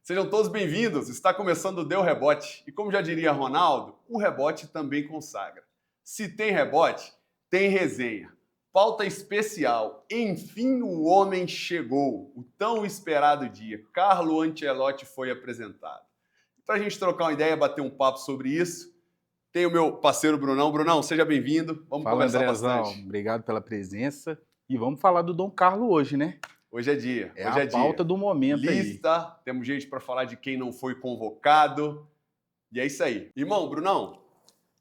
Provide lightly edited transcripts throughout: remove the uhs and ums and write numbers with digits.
Sejam todos bem-vindos. Está começando o Deu Rebote. E como já diria Ronaldo, o rebote também consagra. Se tem rebote, tem resenha. Pauta especial. Enfim, o homem chegou. O tão esperado dia. Carlo Ancelotti foi apresentado. Para a gente trocar uma ideia, bater um papo sobre isso, tem o meu parceiro Brunão. Brunão, seja bem-vindo. Vamos Fala, conversar Andrezão. bastante. Obrigado pela presença. E vamos falar do Dom Carlo hoje, né? Hoje é dia. É Hoje a é pauta dia. do momento aí. Lista, temos gente para falar de quem não foi convocado. E é isso aí. Irmão, Brunão,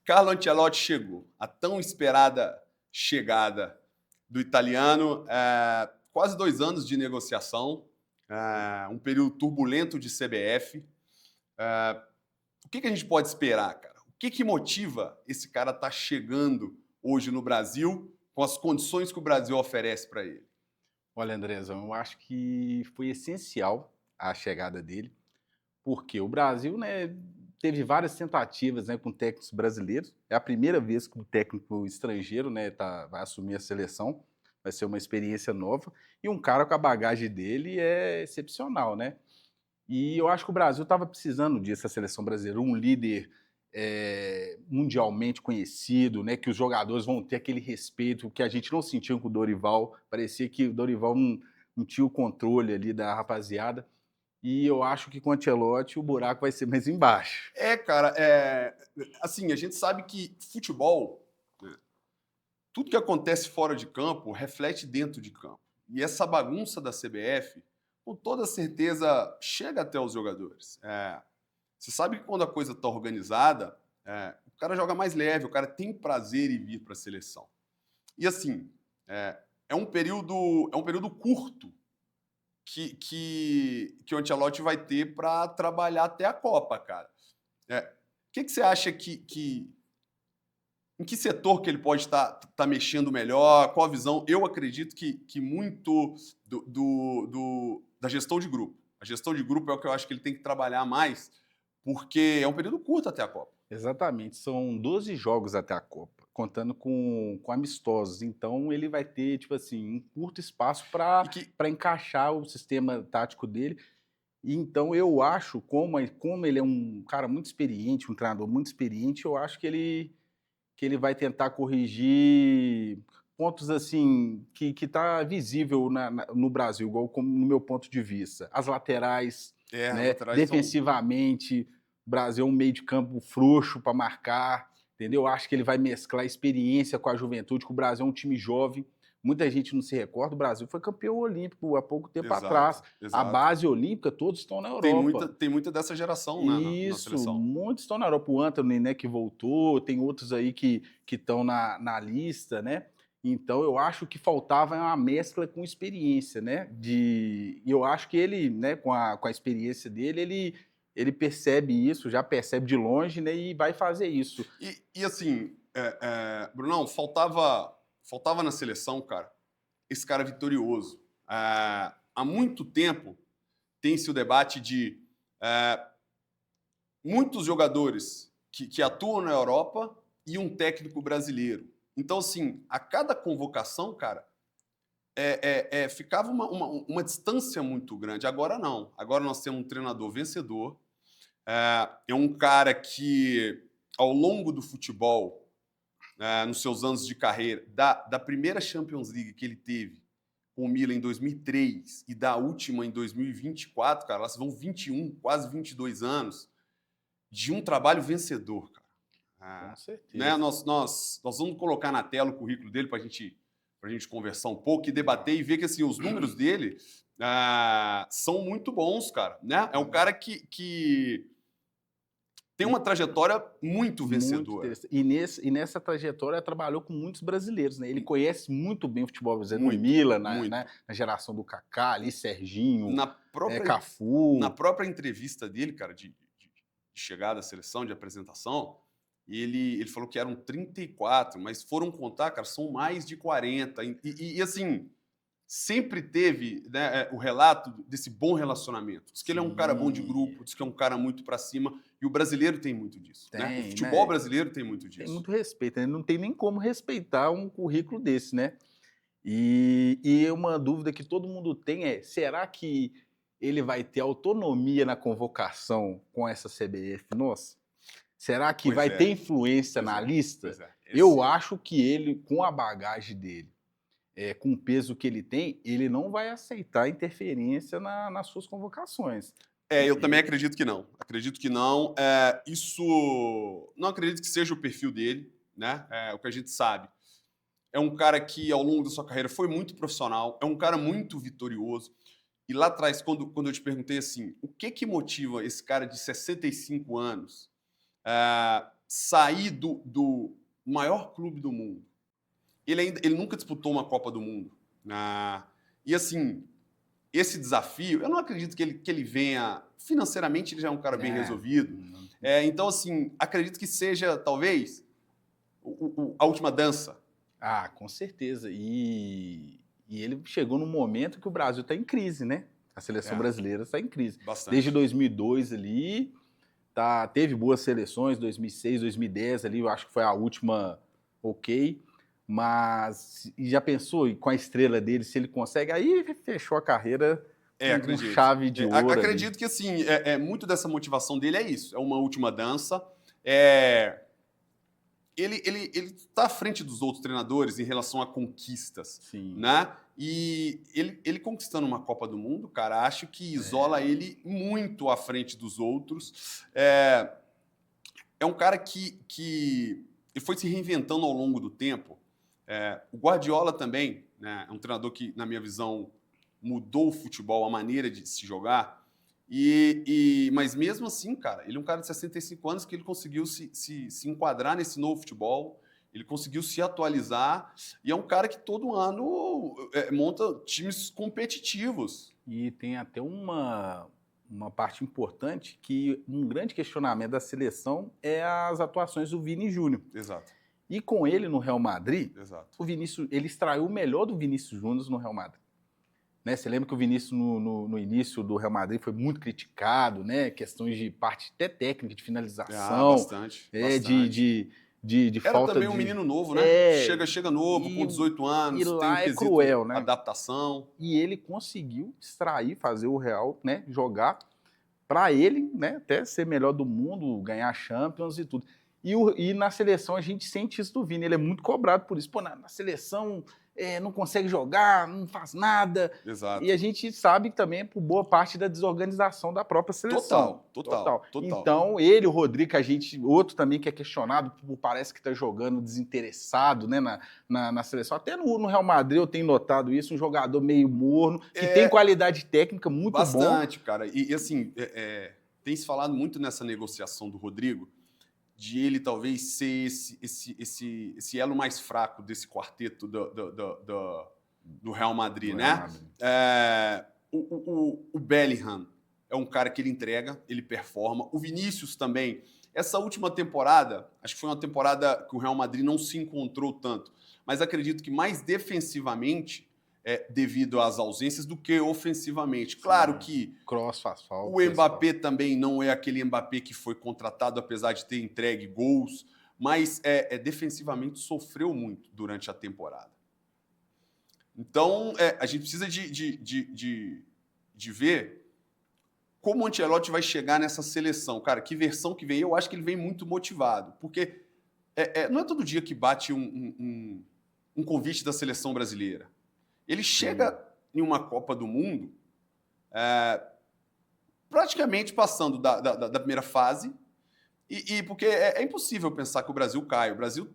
Carlo Ancelotti chegou. A tão esperada chegada do italiano. Quase 2 anos de negociação. Um período turbulento de CBF. O que a gente pode esperar, cara? O que motiva esse cara a estar chegando hoje no Brasil com as condições que o Brasil oferece para ele? Olha, Andrezão, eu acho que foi essencial a chegada dele, porque o Brasil, né, teve várias tentativas, né, com técnicos brasileiros. É a primeira vez que um técnico estrangeiro, né, vai assumir a seleção. Vai ser uma experiência nova. E um cara com a bagagem dele é excepcional, né? E eu acho que o Brasil estava precisando disso, a seleção brasileira, um líder mundialmente conhecido, né, que os jogadores vão ter aquele respeito que a gente não sentiu com o Dorival. Parecia que o Dorival não tinha o controle ali da rapaziada. E eu acho que com o Ancelotti o buraco vai ser mais embaixo. Cara, assim, a gente sabe que futebol, né, tudo que acontece fora de campo reflete dentro de campo. E essa bagunça da CBF, com toda certeza, chega até os jogadores. Você sabe que quando a coisa está organizada, o cara joga mais leve, o cara tem prazer em vir para a seleção. E assim, é um período curto que o Ancelotti vai ter para trabalhar até a Copa, cara. O que você acha em que setor que ele pode estar mexendo melhor? Qual a visão? Eu acredito que muito da gestão de grupo. A gestão de grupo é o que eu acho que ele tem que trabalhar mais, porque é um período curto até a Copa. Exatamente, são 12 jogos até a Copa, contando com amistosos. Então ele vai ter, tipo assim, um curto espaço E para que, encaixar o sistema tático dele. E então eu acho, como ele é um cara muito experiente, um treinador muito experiente, eu acho que ele vai tentar corrigir pontos assim que tá visível no Brasil, igual como no meu ponto de vista. As laterais, as né? laterais são. Defensivamente, o Brasil é um meio de campo frouxo para marcar, entendeu? Eu acho que ele vai mesclar experiência com a juventude, que o Brasil é um time jovem. Muita gente não se recorda, o Brasil foi campeão olímpico há pouco tempo Exato, atrás. A exato. base olímpica, todos estão na Tem muita, Europa. tem muita dessa geração, né, na Isso, seleção. muitos estão na Europa. O Antony, né, que voltou, tem outros aí que estão na lista, né? Então eu acho que faltava uma mescla com experiência, né? E eu acho que ele, né, com a experiência dele, ele percebe isso, já percebe de longe, né? E vai fazer isso. E assim, Brunão, faltava na seleção, cara, esse cara vitorioso. Há muito tempo tem-se o debate de muitos jogadores que atuam na Europa e um técnico brasileiro. Então, assim, a cada convocação, cara, ficava uma distância muito grande. Agora não. Agora nós temos um treinador vencedor. É um cara que, ao longo do futebol, nos seus anos de carreira, da primeira Champions League que ele teve com o Milan em 2003 e da última em 2024, cara, elas vão 21, quase 22 anos de um trabalho vencedor, cara. Com Né? certeza. Nós vamos colocar na tela o currículo dele para a gente conversar um pouco e debater e ver que assim, os números dele são muito bons, cara. Né? É um cara que tem uma trajetória muito Muito vencedora. interessante. E nessa trajetória trabalhou com muitos brasileiros, né? Ele conhece muito bem o futebol brasileiro no Muito, Milan, muito. na geração do Kaká, ali, Serginho, Na própria, na Cafu. própria entrevista dele, cara, de chegada à seleção, de apresentação, ele falou que eram 34, mas foram contar, cara, são mais de 40. E assim, sempre teve, né, o relato desse bom relacionamento. Diz que ele é um cara bom de Sim, grupo, diz que é um cara muito para cima, e o brasileiro tem muito disso. Né? O tem, futebol né? brasileiro tem muito Tem disso. muito respeito, né? Não tem nem como respeitar um currículo desse, né? E uma dúvida que todo mundo tem é: será que ele vai ter autonomia na convocação com essa CBF nossa? Será que Pois vai é, ter influência pois na é, lista? pois é. Eu acho que ele, com a bagagem dele, com o peso que ele tem, ele não vai aceitar interferência nas suas convocações. Eu também acredito que não. Acredito que não. Isso não acredito que seja o perfil dele, né? É o que a gente sabe. É um cara que, ao longo da sua carreira, foi muito profissional, é um cara muito vitorioso. E lá atrás, quando eu te perguntei assim, o que motiva esse cara de 65 anos sair do maior clube do mundo? Ele nunca disputou uma Copa do Mundo. E assim, esse desafio, eu não acredito que ele venha. Financeiramente, ele já é um cara bem resolvido. Então, assim, acredito que seja, talvez, a última dança. Ah, com certeza. E ele chegou num momento que o Brasil está em crise, né? A seleção brasileira está em crise. Bastante. Desde 2002 ali, teve boas seleções, 2006, 2010 ali, eu acho que foi a última ok. Mas e já pensou com a estrela dele, se ele consegue? Aí fechou a carreira com Acredito. chave de ouro. Acredito que, assim, muito dessa motivação dele é isso. É uma última dança. Ele está à frente dos outros treinadores em relação a conquistas. Sim. Né? E ele conquistando uma Copa do Mundo, cara, acho que isola ele muito à frente dos outros. É um cara que ele foi se reinventando ao longo do tempo. O Guardiola também, né, é um treinador que, na minha visão, mudou o futebol, a maneira de se jogar. Mas mesmo assim, cara, ele é um cara de 65 anos que ele conseguiu se enquadrar nesse novo futebol, ele conseguiu se atualizar, e é um cara que todo ano monta times competitivos. E tem até uma parte importante que um grande questionamento da seleção é as atuações do Vini Júnior. Exato. E com ele no Real Madrid, Exato. o Vinícius, ele extraiu o melhor do Vinícius Júnior no Real Madrid. Né? Você lembra que o Vinícius no início do Real Madrid foi muito criticado, né? Questões de parte até técnica, de finalização. Bastante. De Era falta também um menino novo, né? Chega novo, com 18 anos, e tem lá um quesito cruel, né? Adaptação. E ele conseguiu extrair, fazer o Real, né, jogar para ele, né, até ser melhor do mundo, ganhar Champions e tudo. E na seleção a gente sente isso do Vini, ele é muito cobrado por isso. Pô, na seleção não consegue jogar, não faz nada. Exato. E a gente sabe também por boa parte da desorganização da própria seleção. Total. Então, o Rodrigo, outro também que é questionado, parece que está jogando desinteressado, né, na seleção. Até no Real Madrid eu tenho notado isso, um jogador meio morno, que tem qualidade técnica muito bastante, cara. E assim, tem se falado muito nessa negociação do Rodrigo, de ele talvez ser esse elo mais fraco desse quarteto do Real Madrid, né? O Bellingham é um cara que ele entrega, ele performa. O Vinícius também. Essa última temporada, acho que foi uma temporada que o Real Madrid não se encontrou tanto, mas acredito que mais defensivamente, devido às ausências, do que ofensivamente. Claro que Kroos faz falta, o Mbappé também não é aquele Mbappé que foi contratado, apesar de ter entregue gols, mas defensivamente sofreu muito durante a temporada. Então, a gente precisa de ver como o Ancelotti vai chegar nessa seleção. Cara, que versão que vem? Eu acho que ele vem muito motivado, porque não é todo dia que bate um convite da seleção brasileira. Ele chega em uma Copa do Mundo praticamente passando da primeira fase, porque é impossível pensar que o Brasil cai. O Brasil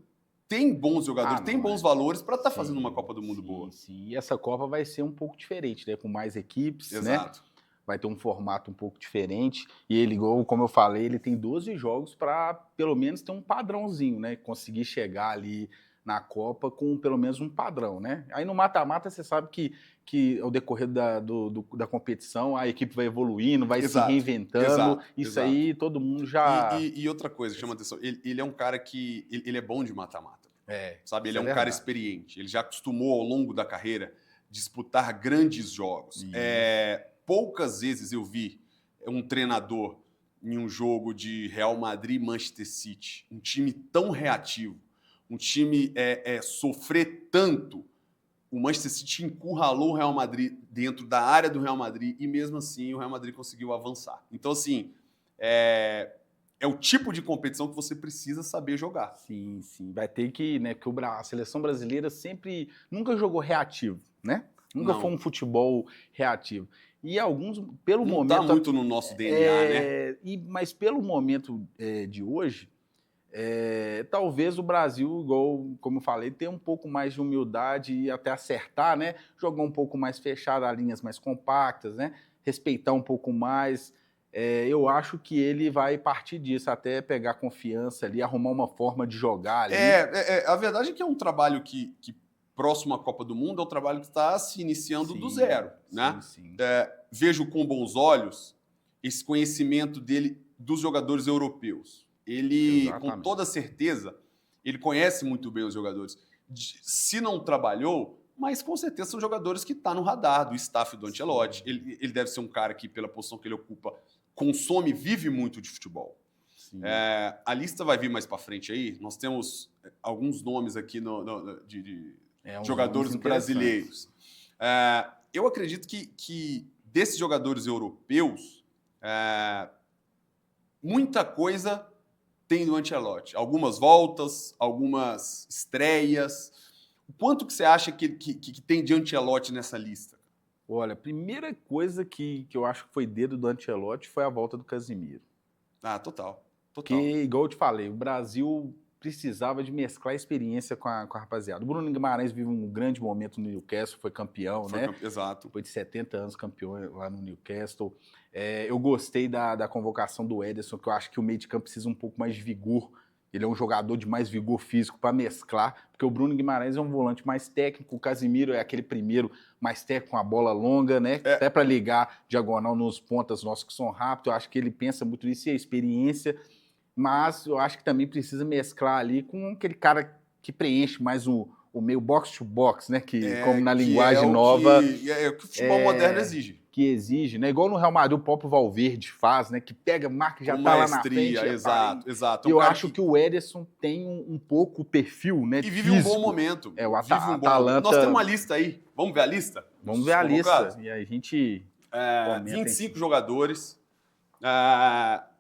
tem bons jogadores, tem bons valores para estar fazendo uma Copa do Mundo boa. Sim, e essa Copa vai ser um pouco diferente, né? Com mais equipes, Exato. Né? Vai ter um formato um pouco diferente. E ele, como eu falei, ele tem 12 jogos para pelo menos ter um padrãozinho, né? Conseguir chegar ali na Copa com pelo menos um padrão, né? Aí no mata-mata você sabe que ao decorrer da competição a equipe vai evoluindo, vai se reinventando. Isso aí todo mundo já... E outra coisa que chama atenção, ele é um cara que ele é bom de mata-mata. Sabe? Ele é um cara experiente. Ele já acostumou ao longo da carreira disputar grandes jogos. Poucas vezes eu vi um treinador em um jogo de Real Madrid e Manchester City, um time tão reativo, um time sofrer tanto o Manchester City encurralou o Real Madrid dentro da área do Real Madrid e mesmo assim o Real Madrid conseguiu avançar. Então, assim, é o tipo de competição que você precisa saber jogar. Sim, sim. Vai ter que, né? Porque a seleção brasileira sempre nunca jogou reativo, né? Nunca foi um futebol reativo. E alguns, pelo não momento. Não tá muito no nosso DNA, né? Mas pelo momento de hoje, talvez o Brasil, igual, como eu falei, tenha um pouco mais de humildade e até acertar, né? Jogar um pouco mais fechado, linhas mais compactas, né? Respeitar um pouco mais. Eu acho que ele vai partir disso, até pegar confiança ali, arrumar uma forma de jogar ali. A verdade é que é um trabalho que próximo à Copa do Mundo, é um trabalho que está se iniciando do zero. Né? Sim. Vejo com bons olhos esse conhecimento dele dos jogadores europeus. Ele, Exatamente. com toda certeza, ele conhece muito bem os jogadores. Se não trabalhou, mas com certeza são jogadores que estão no radar do staff do Ancelotti. Ele deve ser um cara que, pela posição que ele ocupa, consome, vive muito de futebol. A lista vai vir mais para frente aí. Nós temos alguns nomes aqui de jogadores brasileiros. Eu acredito que desses jogadores europeus, muita coisa tem no Ancelotti. Algumas voltas, algumas estreias. O quanto que você acha que tem de Ancelotti nessa lista? Olha, a primeira coisa que eu acho que foi dedo do Ancelotti foi a volta do Casemiro. Total. Porque, igual eu te falei, o Brasil precisava de mesclar a experiência com a rapaziada. O Bruno Guimarães vive um grande momento no Newcastle, foi campeão, né? Exato. Depois de 70 anos campeão lá no Newcastle. Eu gostei da convocação do Ederson, que eu acho que o meio de campo precisa um pouco mais de vigor. Ele é um jogador de mais vigor físico para mesclar, porque o Bruno Guimarães é um volante mais técnico, o Casemiro é aquele primeiro mais técnico com a bola longa, né? Até para ligar diagonal nos pontas nossos que são rápidos. Eu acho que ele pensa muito nisso e a experiência. Mas eu acho que também precisa mesclar ali com aquele cara que preenche mais o meio box-to-box, né? Como na linguagem nova... É o que o futebol moderno exige. Que exige, né? Igual no Real Madrid, o próprio Valverde faz, né? Que pega, marca e já tá lá na frente. Exato. E eu acho que o Ederson tem um pouco o perfil, né? E vive um bom momento. O Atalanta... Nós temos uma lista aí. Vamos ver a lista? Vamos ver a lista. E aí a gente... 25 jogadores.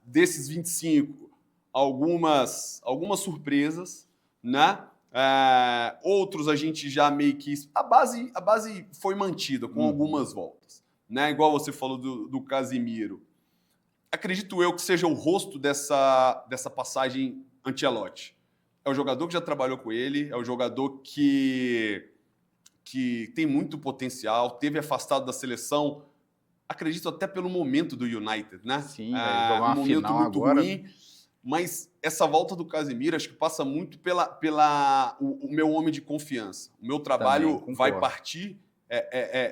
Desses 25, algumas surpresas, né? Outros a gente já meio que... A base foi mantida com algumas voltas. Né? Igual você falou do Casemiro. Acredito eu que seja o rosto dessa passagem Ancelotti. É o jogador que já trabalhou com ele, é o jogador que tem muito potencial, teve afastado da seleção, acredito até pelo momento do United, né? Sim, jogar uma momento final muito agora. Ruim, mas essa volta do Casemiro acho que passa muito o meu homem de confiança. O meu trabalho vai partir,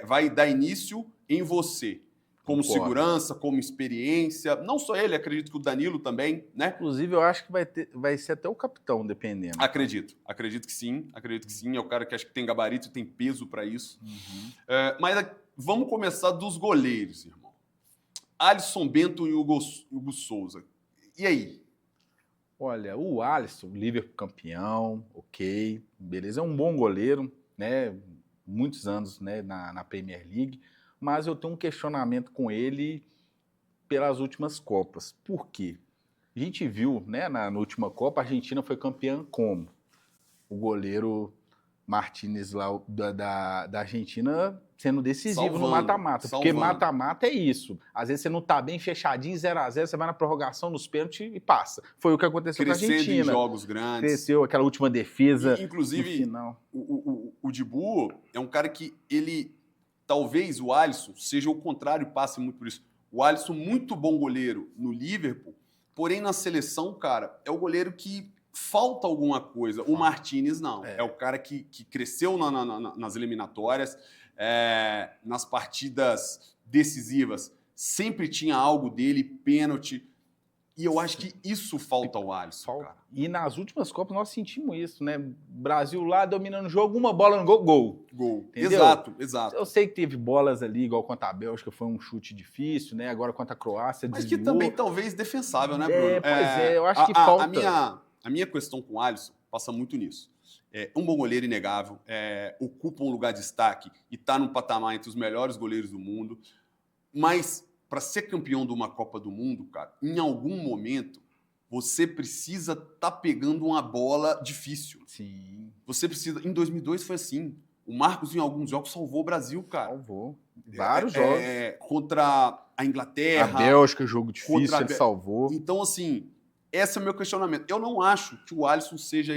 vai dar início em você. Como segurança, como experiência. Não só ele, acredito que o Danilo também, né? Inclusive, eu acho que vai ser até o capitão, dependendo. Acredito que sim. É o cara que acho que tem gabarito e tem peso para isso. Mas vamos começar dos goleiros, irmão. Alisson, Bento e Hugo Souza. E aí? Olha, o Alisson, Liverpool campeão, ok, beleza. É um bom goleiro, né? Muitos anos, né, na Premier League. Mas eu tenho um questionamento com ele pelas últimas Copas. Por quê? A gente viu, né, na última Copa, a Argentina foi campeã como? O goleiro Martínez lá da Argentina sendo decisivo no mata-mata. Porque mata-mata é isso. Às vezes você não tá bem fechadinho, 0-0, você vai na prorrogação, nos pênaltis e passa. Foi o que aconteceu com a Argentina. Crescendo em jogos grandes. Cresceu aquela última defesa. Inclusive, no final. O Dibu é um cara que ele... Talvez o Alisson seja o contrário, passe muito por isso. O Alisson, muito bom goleiro no Liverpool, porém na seleção, cara, é o goleiro que falta alguma coisa. O Martínez não. É o cara que cresceu nas eliminatórias, nas partidas decisivas. Sempre tinha algo dele, pênalti. E eu acho que isso falta ao Alisson, cara. E nas últimas Copas nós sentimos isso, né? Brasil lá dominando o jogo, uma bola no gol. Gol. Entendeu? Exato. Eu sei que teve bolas ali, igual contra a Bélgica, foi um chute difícil, né? Agora contra a Croácia, mas desviou. que também talvez defensável, né, Bruno? Pois eu acho que falta... A minha questão com o Alisson passa muito nisso. É um bom goleiro inegável, ocupa um lugar de destaque e está num patamar entre os melhores goleiros do mundo. Mas para ser campeão de uma Copa do Mundo, cara, em algum momento você precisa estar pegando uma bola difícil. Sim. Você precisa. Em 2002 foi assim. O Marcos, em alguns jogos, salvou o Brasil, cara. Salvou. Vários jogos. Contra a Inglaterra. A Bélgica, jogo difícil, ele salvou. Então, assim, esse é o meu questionamento. Eu não acho que o Alisson seja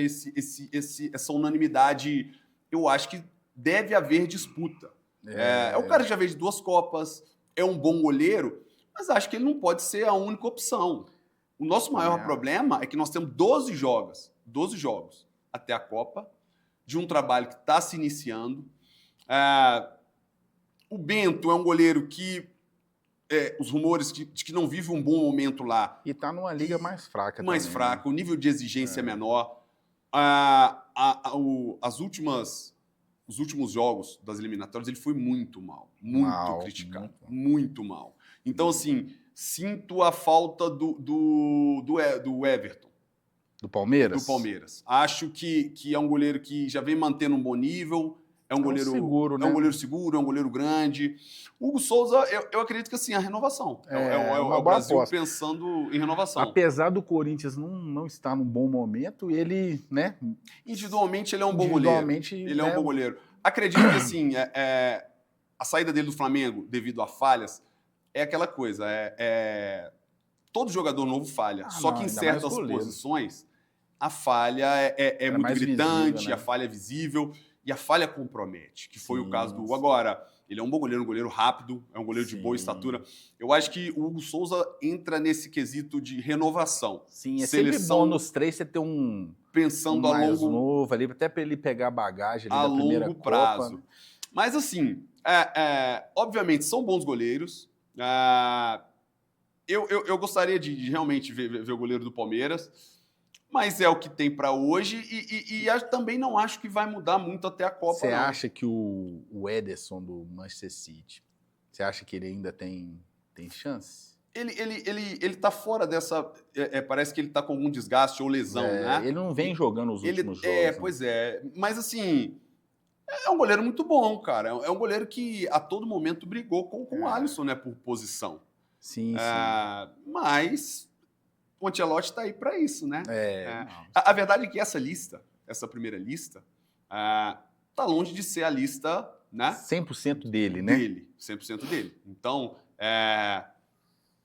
essa unanimidade. Eu acho que deve haver disputa. É o cara que já veio de 2 Copas, é um bom goleiro, mas acho que ele não pode ser a única opção. O nosso maior problema é que nós temos 12 jogos até a Copa, de um trabalho que está se iniciando. O Bento é um goleiro que os rumores de que não vive um bom momento lá. E está numa liga mais fraca mais também. fraca, o nível de exigência é menor. Os últimos jogos das eliminatórias, ele foi muito mal. Muito criticado. Muito mal. Então, assim, sinto a falta do Everton. Do Palmeiras? Do Palmeiras. Acho que é um goleiro que já vem mantendo um bom nível. É um goleiro seguro, né? É um goleiro seguro, é um goleiro grande. Hugo Souza, eu acredito que assim, a renovação. É o Brasil aposta. Pensando em renovação. Apesar do Corinthians não estar num bom momento, ele, né? Individualmente, ele é um bom goleiro. Ele é um bom goleiro. Acredito que assim, a saída dele do Flamengo, devido a falhas, é aquela coisa. Todo jogador novo falha. Só que em certas posições, a falha é muito gritante, visível, né? A falha é visível. E a falha compromete, que foi o caso do Hugo. Agora, ele é um bom goleiro, um goleiro rápido, é um goleiro de boa estatura. Eu acho que o Hugo Souza entra nesse quesito de renovação. Sim, é sempre bom nos 3 você ter pensando a longo novo ali, até para ele pegar a bagagem ali da primeira longo prazo. Copa. Mas assim, obviamente são bons goleiros. Eu gostaria de realmente ver o goleiro do Palmeiras. Mas é o que tem para hoje e também não acho que vai mudar muito até a Copa. Você acha que o Ederson do Manchester City, você acha que ele ainda tem chance? Ele tá fora dessa... parece que ele tá com algum desgaste ou lesão, né? Ele não vem jogando os últimos jogos. Pois é. Mas assim, é um goleiro muito bom, cara. É um goleiro que a todo momento brigou com o Alisson, né? Por posição. Sim. Mas... o Ancelotti está aí para isso, né? A verdade é que essa primeira lista, tá longe de ser a lista, né? 100% dele, né? 100% dele. Então,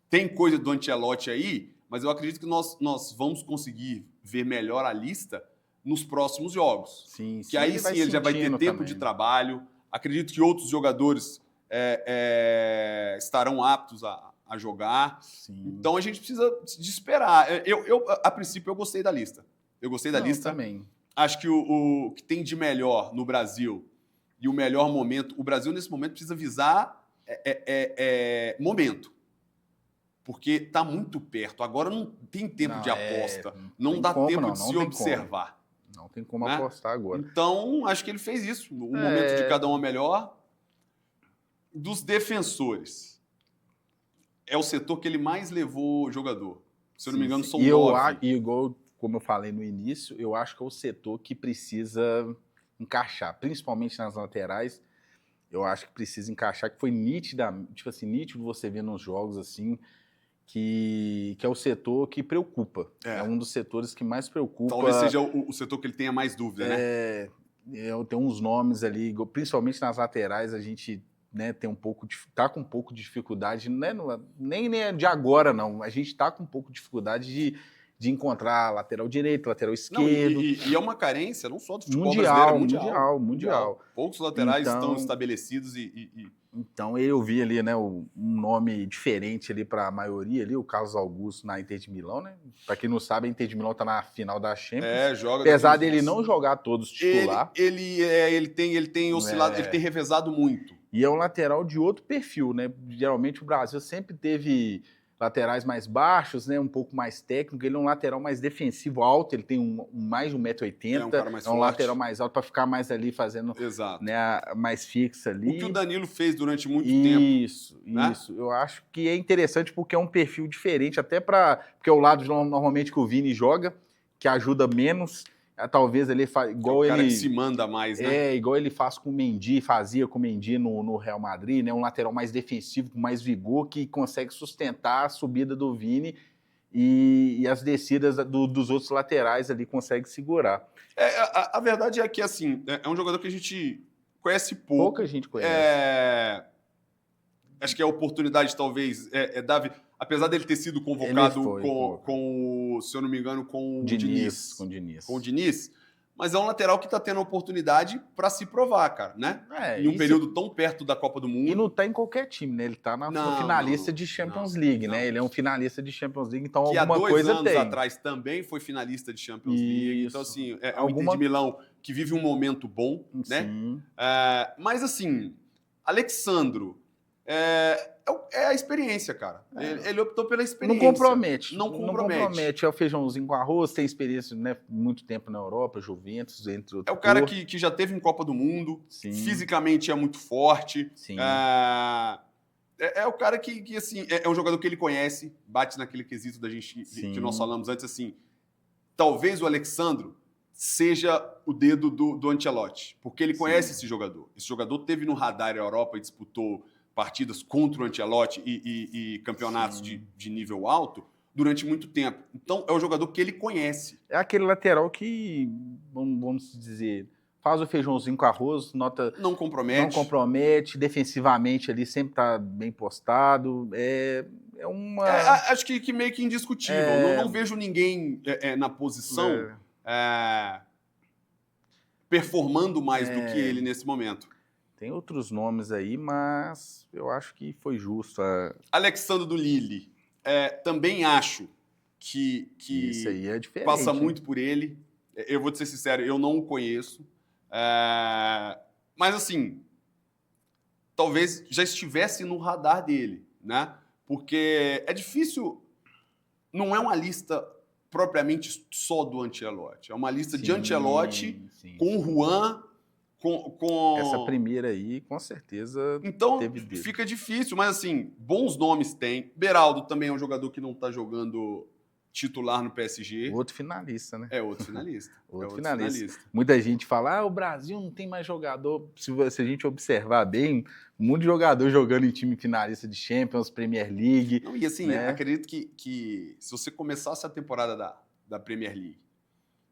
tem coisa do Ancelotti aí, mas eu acredito que nós vamos conseguir ver melhor a lista nos próximos jogos. Sim. Que aí sim ele já vai ter tempo de trabalho. Acredito que outros jogadores estarão aptos a jogar. Sim. Então a gente precisa de esperar. A princípio, eu gostei da lista. Eu gostei da lista. Também. Acho que o que tem de melhor no Brasil e o melhor momento, o Brasil nesse momento precisa visar momento. Porque está muito perto. Agora não tem tempo de aposta. Não dá tempo de se observar. Não tem como apostar agora. Então, acho que ele fez isso. O momento de cada um é melhor. Dos defensores, é o setor que ele mais levou jogador. Se eu não me engano, são 9. E igual, como eu falei no início, eu acho que é o setor que precisa encaixar, principalmente nas laterais. Eu acho que precisa encaixar, que foi nítido você ver nos jogos assim, que é o setor que preocupa. É um dos setores que mais preocupa. Talvez seja o setor que ele tenha mais dúvida, né? Tem uns nomes ali, principalmente nas laterais, a gente... tá com um pouco de dificuldade, nem de agora não, a gente tá com um pouco de dificuldade de encontrar lateral direito, lateral esquerdo. E é uma carência não só do futebol brasileiro, mundial. Poucos laterais estão estabelecidos Então eu vi ali, né, um nome diferente ali para a maioria ali, o Carlos Augusto na Inter de Milão, né? Para quem não sabe, a Inter de Milão tá na final da Champions. Joga. Apesar dele não jogar todos titular. Ele tem oscilado, ele tem revezado muito. E é um lateral de outro perfil, né? Geralmente o Brasil sempre teve laterais mais baixos, né? Um pouco mais técnico. Ele é um lateral mais defensivo, alto. Ele tem mais de 1,80 m. É um lateral mais alto para ficar mais ali fazendo, né, mais fixa ali. O que o Danilo fez durante muito tempo. Isso. Eu acho que é interessante porque é um perfil diferente, até porque é o lado normalmente que o Vini joga, que ajuda menos. Talvez ele igual o cara ele que se manda mais, né? igual ele fazia com o Mendy no Real Madrid, né? Um lateral mais defensivo, com mais vigor, que consegue sustentar a subida do Vini e as descidas dos outros laterais ali consegue segurar. A verdade é que, assim, é um jogador que a gente conhece pouco. Pouca gente conhece. Acho que a oportunidade, talvez, apesar dele ter sido convocado se eu não me engano, com o Diniz. Com o Diniz, mas é um lateral que está tendo a oportunidade para se provar, cara, né? Em um período tão perto da Copa do Mundo. E não tá em qualquer time, né? Ele tá no finalista de Champions League, né? Ele é um finalista de Champions League, então alguma coisa tem. Que há 2 anos atrás também foi finalista de Champions League. Então, assim, é um Inter de Milão que vive um momento bom, né? Sim. Mas, assim, Alexandro... É a experiência, cara. Ele optou pela experiência. Não compromete. Não compromete. É o feijãozinho com arroz, tem experiência, né? Muito tempo na Europa, Juventus, entre outros. É o cara que já teve em Copa do Mundo, Sim. Fisicamente é muito forte. Sim. É o cara que assim, é um jogador que ele conhece, bate naquele quesito da gente que nós falamos antes, assim. Talvez o Alexandro seja o dedo do Ancelotti, porque ele conhece esse jogador. Esse jogador teve no radar a Europa e disputou partidas contra o Ancelotti e campeonatos de nível alto durante muito tempo. Então, é o jogador que ele conhece. É aquele lateral que, vamos dizer, faz o feijãozinho com arroz, não compromete. Defensivamente ali sempre tá bem postado. Acho que meio que indiscutível. Não vejo ninguém na posição performando mais do que ele nesse momento. Tem outros nomes aí, mas eu acho que foi justo. Alexandre do Lille. Também acho que isso aí é diferente, passa muito por ele. Eu vou te ser sincero, eu não o conheço. Mas, assim, talvez já estivesse no radar dele, né? Porque é difícil... Não é uma lista propriamente só do Ancelotti. É uma lista de Ancelotti com o Juan... Essa primeira aí, com certeza, então, teve dedo. Fica difícil, mas assim, bons nomes tem. Beraldo também é um jogador que não está jogando titular no PSG. Outro finalista, né? Outro finalista. Outro finalista. Muita gente fala, o Brasil não tem mais jogador. Se a gente observar bem, muito jogador jogando em time finalista de Champions, Premier League. Não, e assim, né? Acredito que se você começasse a temporada da Premier League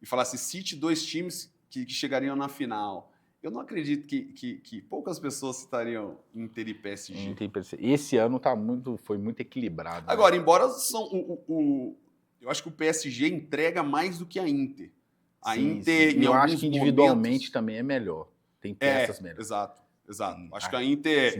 e falasse, cite 2 times que chegariam na final... Eu não acredito que poucas pessoas estariam Inter e PSG. Esse ano foi muito equilibrado. Agora, embora eu acho que o PSG entrega mais do que a Inter. A Inter, eu acho que individualmente também é melhor. Tem peças melhores. Exato. Acho que a Inter,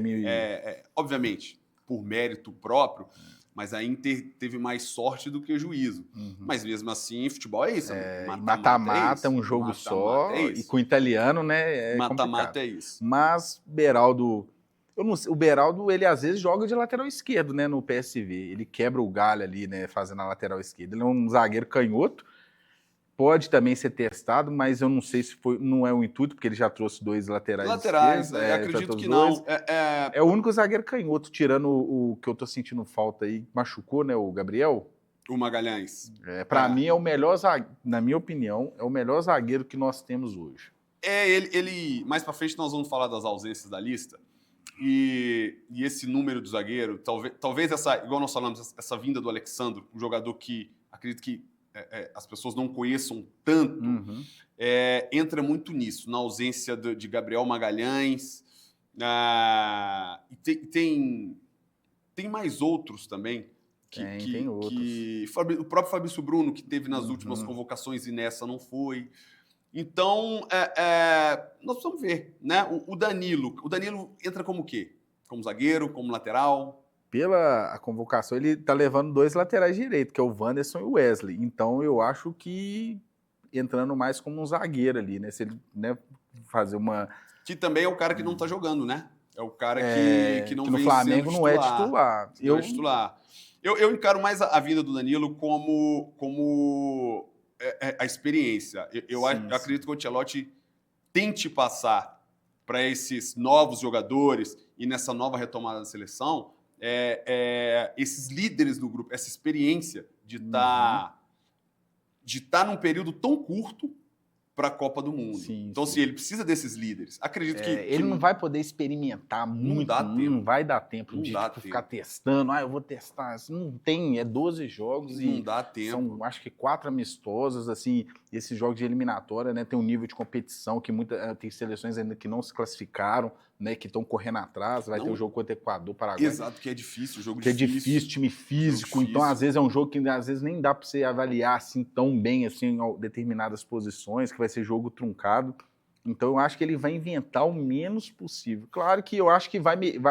obviamente, por mérito próprio, mas a Inter teve mais sorte do que juízo. Mas mesmo assim, futebol é isso. Mata-mata, um jogo só. E com o italiano, né? Mata-mata é isso. Mas Beraldo... o Beraldo, ele às vezes joga de lateral esquerdo, né? No PSV. Ele quebra o galho ali, né? Fazendo a lateral esquerda. Ele é um zagueiro canhoto. Pode também ser testado, mas eu não sei se não é o intuito, porque ele já trouxe 2 laterais esquerdos. Acredito que não. É o único zagueiro canhoto, tirando o que eu tô sentindo falta aí, machucou, né, o Gabriel. O Magalhães. Para mim é o melhor zagueiro, na minha opinião, é o melhor zagueiro que nós temos hoje. Ele mais para frente nós vamos falar das ausências da lista. E esse número do zagueiro, talvez igual nós falamos, essa vinda do Alexandro, um jogador que acredito que as pessoas não conheçam tanto, entra muito nisso, na ausência de Gabriel Magalhães. E tem mais outros também. Tem outros. O próprio Fabrício Bruno, que teve nas últimas convocações e nessa não foi. Então, nós vamos ver. Né? O Danilo entra como o quê? Como zagueiro, como lateral? Pela convocação, ele tá levando 2 laterais direitos, que é o Wanderson e o Wesley. Então, eu acho que entrando mais como um zagueiro ali, né? Se ele fazer uma... Que também é o cara que não tá jogando, né? É o cara que não que no vem Flamengo sendo não é titular. Não é titular. Eu encaro mais a vinda do Danilo como a experiência. Eu acredito que o Ancelotti tente passar para esses novos jogadores e nessa nova retomada da seleção esses líderes do grupo, essa experiência de estar num período tão curto para a Copa do Mundo. Sim, então, sim. assim, ele precisa desses líderes. Acredito que Ele não vai poder experimentar muito, dá tempo. não vai dar tempo Não de dá ficar tempo. testando, eu vou testar. Assim, não tem, é 12 jogos Não e dá tempo. são, acho que 4 amistosos, assim, esses jogos de eliminatória, né, tem um nível de competição que tem seleções ainda que não se classificaram, né, que estão correndo atrás, vai ter o jogo contra o Equador, Paraguai. Exato, que é difícil, jogo que difícil. É difícil, time físico, então às vezes é um jogo que às vezes nem dá para você avaliar assim tão bem assim determinadas posições, que vai ser jogo truncado. Então eu acho que ele vai inventar o menos possível. Claro que eu acho que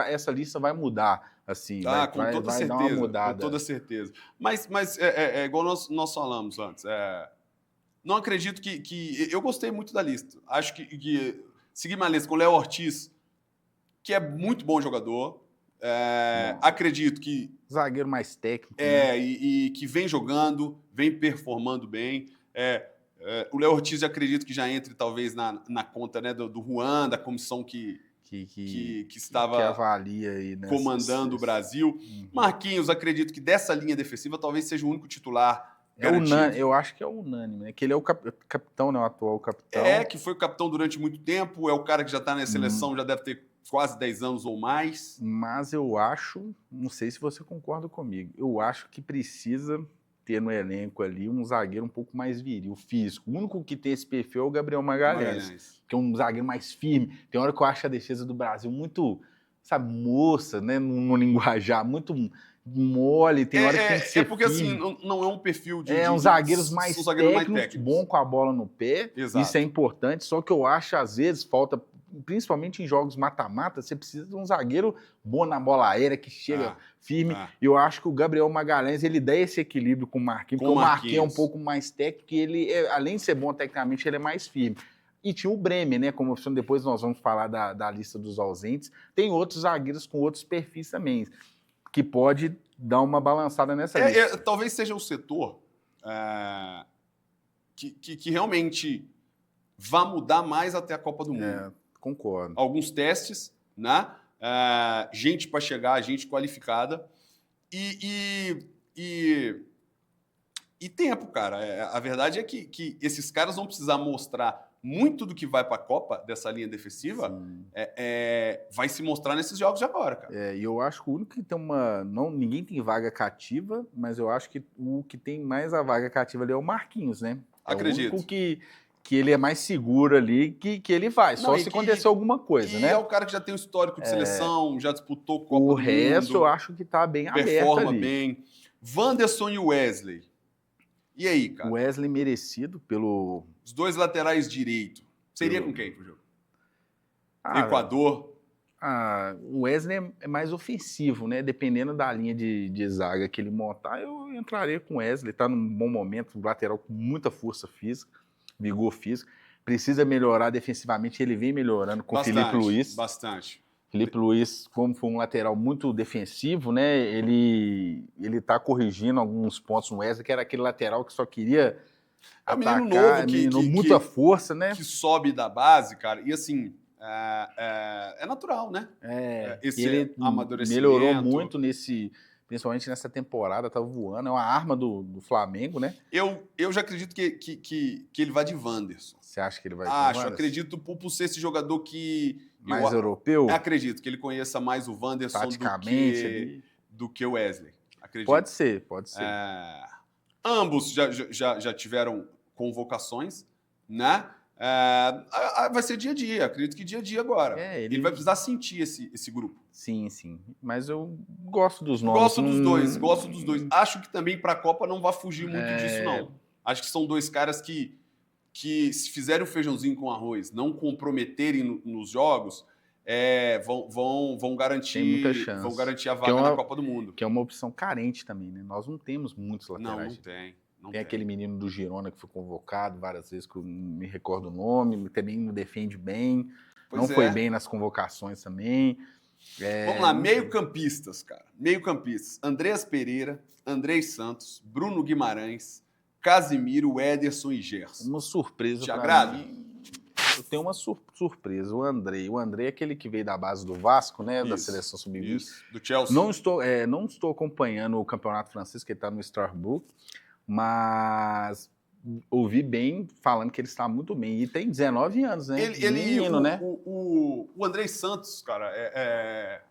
essa lista vai mudar, assim, Com toda vai certeza, dar uma mudada. com toda certeza. Mas é igual nós falamos antes. Não acredito que... Eu gostei muito da lista. Acho que seguir uma lista com o Léo Ortiz, que é muito bom jogador. Acredito que... Zagueiro mais técnico. E que vem jogando, vem performando bem. O Léo Ortiz, eu acredito que já entre talvez na conta, né, do Juan, da comissão que estava avalia aí, né, comandando o Brasil. Marquinhos, acredito que dessa linha defensiva talvez seja o único titular garantido. Eu acho que é unânime, né? Que ele é o capitão, né? O atual capitão. Que foi o capitão durante muito tempo, é o cara que já está na seleção, já deve ter quase 10 anos ou mais. Mas eu acho, não sei se você concorda comigo, eu acho que precisa ter no elenco ali um zagueiro um pouco mais viril, físico. O único que tem esse perfil é o Gabriel Magalhães, que é um zagueiro mais firme. Tem hora que eu acho a defesa do Brasil muito, sabe, moça, né, no linguajar, muito mole, tem hora que tem que ser porque firme. Assim, não é um perfil de... uns zagueiros mais técnicos, bom com a bola no pé. Exato. Isso é importante, só que eu acho, às vezes, falta, principalmente em jogos mata-mata, você precisa de um zagueiro bom na bola aérea, que chega firme. E eu acho que o Gabriel Magalhães, ele dá esse equilíbrio com o Marquinhos, porque o Marquinhos é um pouco mais técnico e ele, além de ser bom tecnicamente, ele é mais firme. E tinha o Bremer, né? Como opção, depois nós vamos falar da lista dos ausentes. Tem outros zagueiros com outros perfis também, que pode dar uma balançada nessa lista. Talvez seja o setor que realmente vá mudar mais até a Copa do Mundo. Concordo. Alguns testes, né? Gente para chegar, gente qualificada. E tempo, cara. A verdade é que esses caras vão precisar mostrar muito do que vai para a Copa, dessa linha defensiva, vai se mostrar nesses jogos de agora, cara. E eu acho que o único que tem ninguém tem vaga cativa, mas eu acho que o que tem mais a vaga cativa ali é o Marquinhos, né? Acredito. O único que ele é mais seguro ali, que ele vai, só se acontecer alguma coisa, né? É o cara que já tem um histórico de seleção, já disputou Copa do Mundo. O resto eu acho que tá bem aberto ali. Performa bem. Wanderson e Wesley. E aí, cara? O Wesley merecido pelo... Os dois laterais direito. Seria com quem pro jogo? Equador. O Wesley é mais ofensivo, né? Dependendo da linha de zaga que ele montar, eu entraria com o Wesley. Tá num bom momento, lateral com muita força física, vigor físico. Precisa melhorar defensivamente, ele vem melhorando com o Felipe Luiz. Bastante. Felipe Luiz, como foi um lateral muito defensivo, né? Ele tá corrigindo alguns pontos no Wesley, que era aquele lateral que só queria atacar, menino novo muita força, né? Que sobe da base, cara, e assim, é natural, né? Ele melhorou muito principalmente nessa temporada, tá voando, é uma arma do Flamengo, né? Eu já acredito que ele vai de Wanderson. Você acha que ele vai de Wanderson? Acredito por ser esse jogador que... Mais europeu? Acredito que ele conheça mais o Wanderson do que o Wesley. Acredito. Pode ser. Ambos já tiveram convocações, né? Vai ser dia a dia, acredito que dia a dia agora. Ele vai precisar sentir esse grupo. Sim. Mas eu gosto dos nomes. Gosto dos dois. Acho que também para a Copa não vai fugir muito disso, não. Acho que são dois caras que se fizerem o feijãozinho com arroz, não comprometerem nos jogos, vão garantir a vaga na Copa do Mundo. Que é uma opção carente também, né? Nós não temos muitos laterais. Não tem. Tem aquele menino do Girona que foi convocado várias vezes, que eu não me recordo o nome, também não defende bem, foi bem nas convocações também. Vamos lá, meio-campistas, cara. Meio-campistas. Andreas Pereira, Andrei Santos, Bruno Guimarães, Casimiro, Ederson e Gerson. Uma surpresa Te agrada? Eu tenho uma surpresa, o Andrei. O Andrei é aquele que veio da base do Vasco, né? Da seleção sub-20. Do Chelsea. Não estou acompanhando o campeonato francês, que ele está no Strasbourg, mas ouvi bem falando que ele está muito bem. E tem 19 anos, né? Menino, né? O Andrés Santos, cara, é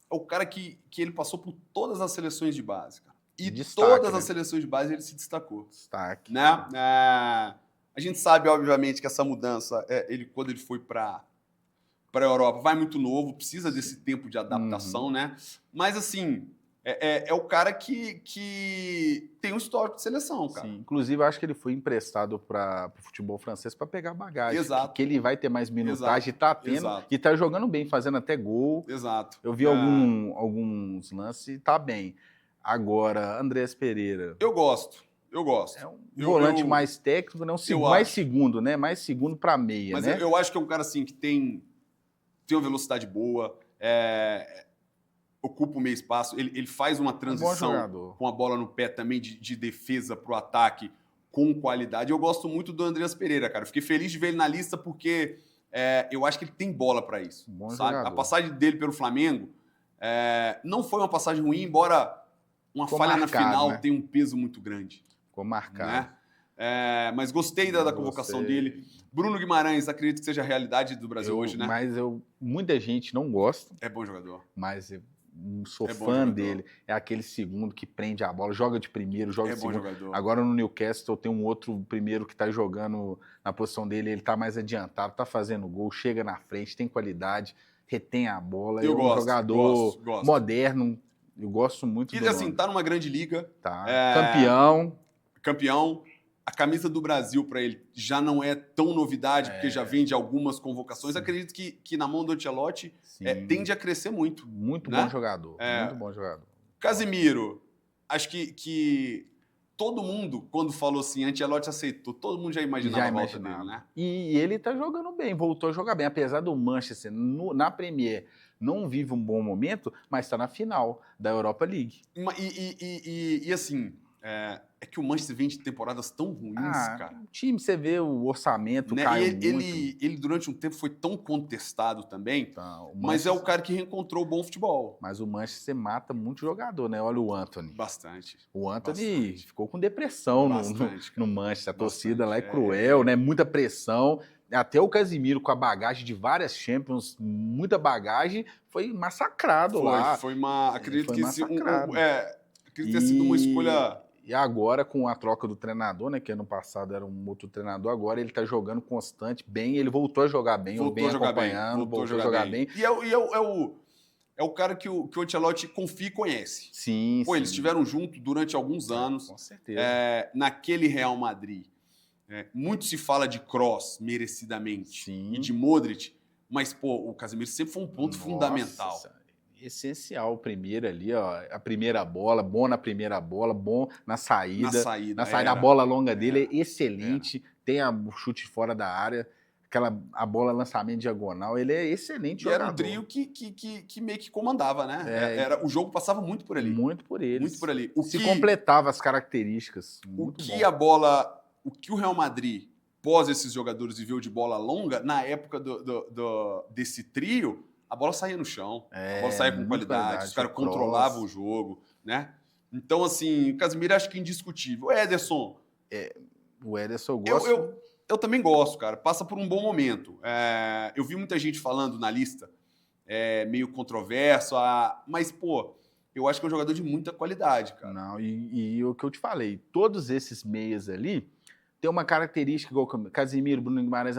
o cara que ele passou por todas as seleções de base, cara. E Destaque, todas né? as seleções de base ele se destacou. Destaque. Né? A gente sabe, obviamente, que essa mudança, quando ele foi para a Europa, vai muito novo, precisa desse tempo de adaptação, né? Mas, assim, é o cara que tem um histórico de seleção, cara. Sim, inclusive eu acho que ele foi emprestado para o futebol francês para pegar bagagem. Exato. Que ele vai ter mais minutagem, tá tendo, e tá jogando bem, fazendo até gol. Exato. Eu vi alguns lances e tá bem. Agora, Andrés Pereira. Eu gosto. É um volante mais técnico, né? Mais segundo, né? Mais segundo para meia, mas né? Eu acho que é um cara assim que tem uma velocidade boa, ocupa o meio espaço, ele faz uma transição com a bola no pé também de defesa para o ataque com qualidade. Eu gosto muito do Andrés Pereira, cara. Fiquei feliz de ver ele na lista porque eu acho que ele tem bola para isso. Sabe? A passagem dele pelo Flamengo não foi uma passagem ruim, embora uma falha na final tenha um peso muito grande. Ficou marcado. Né? Mas gostei da convocação dele. Bruno Guimarães, acredito que seja a realidade do Brasil hoje, né? Mas muita gente não gosta. É bom jogador. Mas eu sou fã dele. É aquele segundo que prende a bola, joga de primeiro, joga de segundo. Jogador. Agora no Newcastle tem um outro primeiro que está jogando na posição dele, ele está mais adiantado, está fazendo gol, chega na frente, tem qualidade, retém a bola. Eu gosto, um jogador moderno. Eu gosto muito dele. E assim, tá numa grande liga. Tá. Campeão. A camisa do Brasil para ele já não é tão novidade, porque já vem de algumas convocações. Sim. Acredito que na mão do Ancelotti tende a crescer muito. Muito né? Bom jogador. Muito bom jogador. Casemiro, acho que todo mundo, quando falou assim, Ancelotti aceitou, todo mundo já imaginava a volta dele, né? E ele tá jogando bem, voltou a jogar bem. Apesar do Manchester, na Premier, não vive um bom momento, mas está na final da Europa League. E assim... É que o Manchester vem de temporadas tão ruins, cara. O time, você vê o orçamento, né? Caiu muito. Ele, durante um tempo, foi tão contestado também, mas é o cara que reencontrou o bom futebol. Mas o Manchester mata muito jogador, né? Olha o Anthony. Bastante. O Anthony ficou com depressão no Manchester. A torcida lá é cruel, né? Muita pressão. Até o Casemiro, com a bagagem de várias Champions, muita bagagem, foi massacrado lá. Acredito que tenha sido uma escolha... E agora, com a troca do treinador, né? Que ano passado era um outro treinador, agora ele tá jogando constante, bem. Ele voltou a jogar bem, voltou a jogar bem. E é o cara que o Ancelotti confia e conhece. Sim, sim. Eles estiveram juntos durante alguns anos. Com certeza. Naquele Real Madrid, muito se fala de Kroos, merecidamente, sim. E de Modric, mas, o Casemiro sempre foi um ponto fundamental. Essencial o primeiro ali, ó, a primeira bola, bom na primeira bola, bom na saída. A bola longa dele é excelente, tem o chute fora da área, a bola lançamento diagonal, ele é excelente jogador. Era um trio que meio que comandava, né? O jogo passava muito por ali. Muito por eles. Muito por ali. Completava as características. O que o Real Madrid, pós esses jogadores, viveu de bola longa, na época desse trio, a bola saía no chão, a bola saía com qualidade, os caras controlavam o jogo, né? Então, assim, o Casemiro acho que é indiscutível. O Ederson eu gosto. Eu também gosto, cara. Passa por um bom momento. Eu vi muita gente falando na lista, meio controverso, mas, eu acho que é um jogador de muita qualidade, cara. Não, e o que eu te falei, todos esses meias ali tem uma característica igual Casemiro, Bruno Guimarães,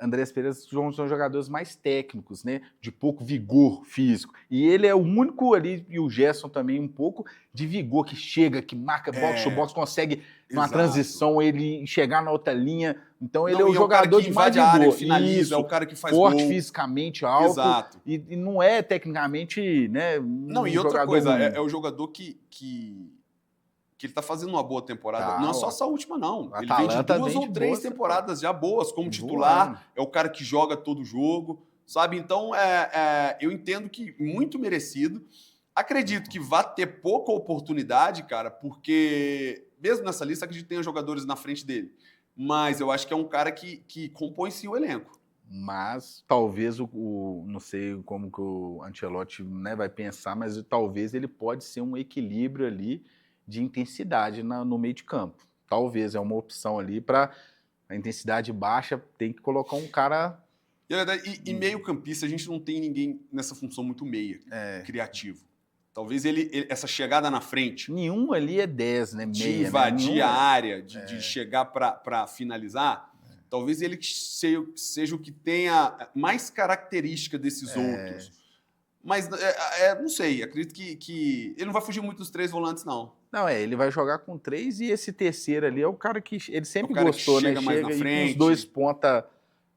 Andrés Pereira são jogadores mais técnicos, né? De pouco vigor físico. E ele é o único ali, e o Gerson também, um pouco de vigor, que chega, que marca box to box, consegue, numa transição, ele chegar na outra linha. Então ele é o jogador de mais vigor. Área, finaliza, é o cara que faz forte gol. Fisicamente, alto. Exato. E não é tecnicamente, né? E outra coisa, é o jogador que ele tá fazendo uma boa temporada. Não é só essa última, não. Ele vem de 2 ou 3 temporadas já boas como titular. É o cara que joga todo jogo, sabe? Então, eu entendo que muito merecido. Acredito que vai ter pouca oportunidade, cara, porque mesmo nessa lista, acredito que tenha jogadores na frente dele. Mas eu acho que é um cara que compõe sim o elenco. Mas talvez não sei como que o Ancelotti, né, vai pensar, mas talvez ele pode ser um equilíbrio ali de intensidade no meio de campo. talvez, é uma opção ali para a intensidade baixa, tem que colocar um cara... E meio-campista, a gente não tem ninguém nessa função muito meia, criativo. Talvez essa chegada na frente... Nenhum ali é 10, né? De Meia, invadir né? a área, de chegar para finalizar, talvez ele seja o que tenha mais característica desses outros. Mas, não sei, acredito que ele não vai fugir muito dos 3 volantes, não. Não, ele vai jogar com 3 e esse terceiro ali é o cara que ele sempre cara gostou, chega né? mais Chega na e com frente. os 2 pontas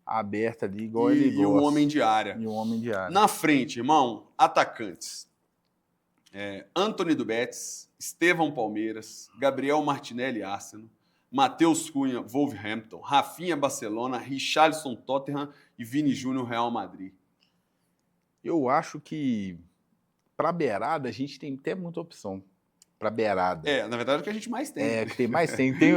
abertos ali, igual ele gosta. E o homem de área. E o homem de área. Na frente, irmão, atacantes. Antony do Betis, Estevão Palmeiras, Gabriel Martinelli Arsenal, Matheus Cunha Wolverhampton, Rafinha Barcelona, Richarlison Tottenham e Vini Júnior Real Madrid. Eu acho que para beirada a gente tem até muita opção. Para beirada. Na verdade é o que a gente mais tem. Que tem mais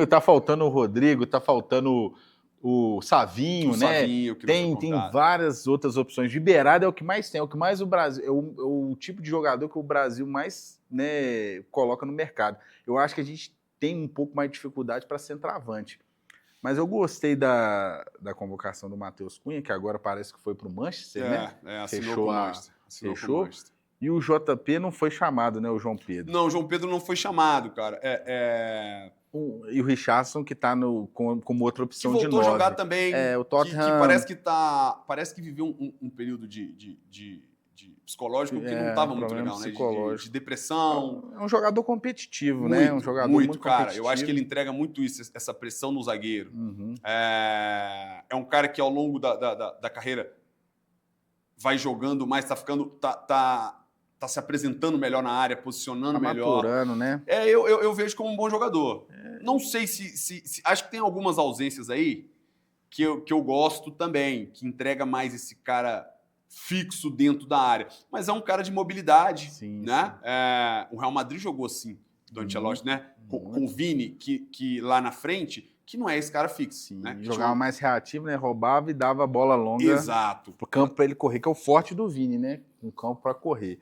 tá faltando o Rodrigo, tá faltando o Savinho, né? Savinho, que tem várias outras opções. De beirada é o que mais tem, é o que mais o Brasil, o tipo de jogador que o Brasil mais, né, coloca no mercado. Eu acho que a gente tem um pouco mais de dificuldade para centroavante. Mas eu gostei da convocação do Matheus Cunha, que agora parece que foi para o Manchester, né? Fechou fechou. E o JP não foi chamado, né, o João Pedro? Não, o João Pedro não foi chamado, cara. E o Richarlison que está como outra opção de 9. Que voltou a jogar também. O Tottenham... que parece que viveu um período de psicológico que não estava muito legal, né? De depressão. É um jogador competitivo, né? Um jogador muito cara. competitivo. Eu acho que ele entrega muito isso, essa pressão no zagueiro. Uhum. É um cara que ao longo da carreira vai jogando mais, tá se apresentando melhor na área, posicionando melhor. Maturando, né? Eu vejo como um bom jogador. Não sei se... Acho que tem algumas ausências aí que eu gosto também, que entrega mais esse cara fixo dentro da área. Mas é um cara de mobilidade, sim, né? O Real Madrid jogou assim, do Ancelotti, né? Com o Vini, que lá na frente, que não é esse cara fixo. Sim, né? Jogava mais reativo, né? Roubava e dava a bola longa. Exato. Pro campo para ele correr, que é o forte do Vini, né? Um campo para correr.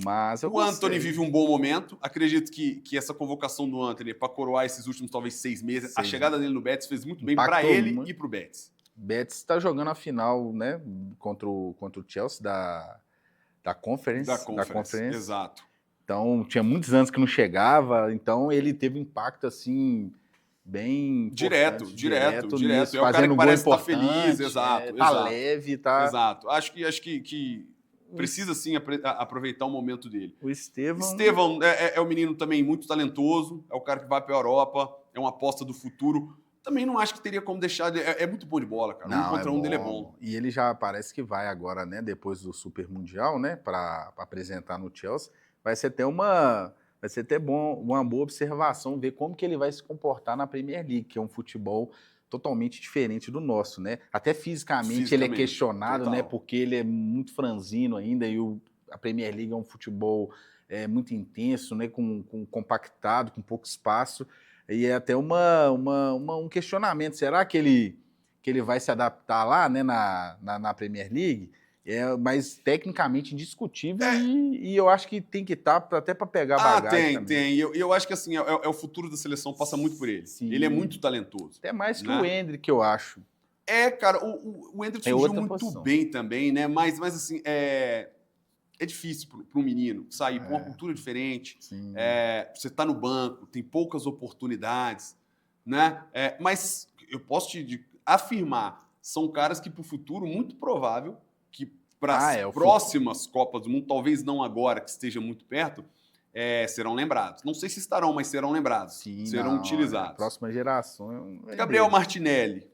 Mas o Antony vive um bom momento. Acredito que essa convocação do Antony para coroar esses últimos talvez 6 meses, a chegada dele no Betis fez muito bem para ele e para o Betis. Betis está jogando a final, né, contra o Chelsea da Conference. Da Conference, exato. Então, tinha muitos anos que não chegava, então ele teve um impacto, assim, bem direto. Nisso, É o cara que parece estar feliz, exato. Tá leve, tá... Exato. Acho que precisa, sim, aproveitar o momento dele. O Estevão é o menino também muito talentoso, é o cara que vai para a Europa, é uma aposta do futuro. Também não acho que teria como deixar... É muito bom de bola, cara. Não, 1 contra 1 dele é bom. E ele já parece que vai agora, né? Depois do Super Mundial, né? Para apresentar no Chelsea. Vai ser até uma boa observação ver como que ele vai se comportar na Premier League, que é um futebol totalmente diferente do nosso, né? Até fisicamente ele é questionado, total, né? Porque ele é muito franzino ainda e a Premier League é um futebol muito intenso, né? Com compactado, com pouco espaço. E é até um questionamento. Será que ele vai se adaptar lá, né, na Premier League? Mas tecnicamente indiscutível e eu acho que tem que estar até para pegar bagagem. Tem. Eu acho que assim, o futuro da seleção passa muito por ele. Sim. Ele é muito talentoso. Até mais que o Endrick, eu acho. Cara, o Endrick surgiu muito bem também, né? Mas assim, é difícil para um menino sair para uma cultura diferente. Você está no banco, tem poucas oportunidades, né? Mas eu posso te afirmar, são caras que para o futuro, muito provável, que para as próximas Copas do Mundo, talvez não agora, que esteja muito perto, serão lembrados. Não sei se estarão, mas serão lembrados. Sim, serão utilizados. Próxima geração. Gabriel Martinelli.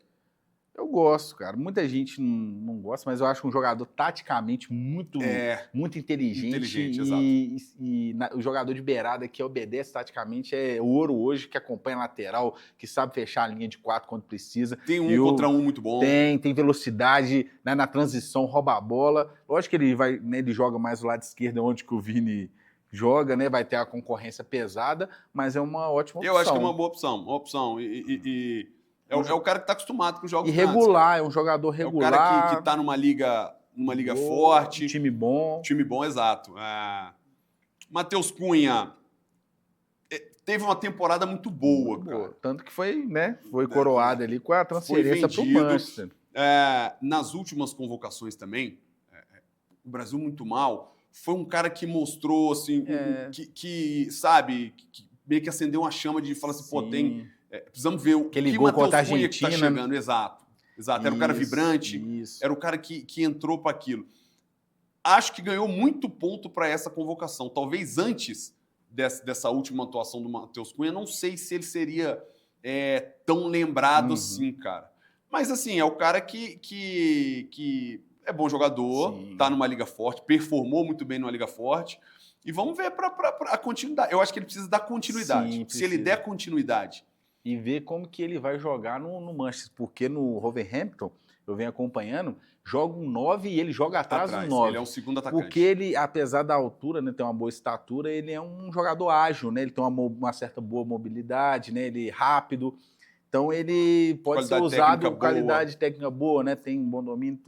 Eu gosto, cara. Muita gente não gosta, mas eu acho um jogador taticamente muito inteligente. E o jogador de beirada que obedece taticamente é ouro hoje, que acompanha a lateral, que sabe fechar a linha de 4 quando precisa. Tem contra um muito bom. Tem velocidade, né, na transição, rouba a bola. Lógico que ele joga mais do lado esquerdo, onde que o Vini joga, né? Vai ter a concorrência pesada, mas é uma ótima opção. Eu acho que é uma boa opção. É o cara que está acostumado com os jogos grandes. É um jogador regular. É o cara que está numa liga forte. Um time bom. Time bom, exato. Matheus Cunha teve uma temporada muito boa, Muito cara. boa. Tanto que foi, né? Foi coroado ali com a transferência para o vendido. Manchester. Nas últimas convocações também, o Brasil muito mal. Foi um cara que mostrou, assim, sabe, que meio que acendeu uma chama de falar assim, pô, precisamos ver o Aquele que gol Matheus contra a Cunha que tá Argentina, chegando. Exato. Era o cara vibrante, era o cara que entrou para aquilo. Acho que ganhou muito ponto para essa convocação. Talvez antes dessa última atuação do Matheus Cunha, não sei se ele seria tão lembrado assim, cara. Mas, assim, é o cara que é bom jogador, tá numa liga forte, performou muito bem numa liga forte. E vamos ver para a continuidade. Eu acho que ele precisa dar continuidade. Se ele der continuidade. E ver como que ele vai jogar no Manchester. Porque no Wolverhampton, eu venho acompanhando, joga um 9 e ele joga atrás do 9. Ele é um segundo atacante. Porque ele, apesar da altura, né, ter uma boa estatura, ele é um jogador ágil, né? Ele tem uma certa boa mobilidade, né? Ele é rápido. Então ele pode ser usado com qualidade técnica boa, né? Tem um bom domínio.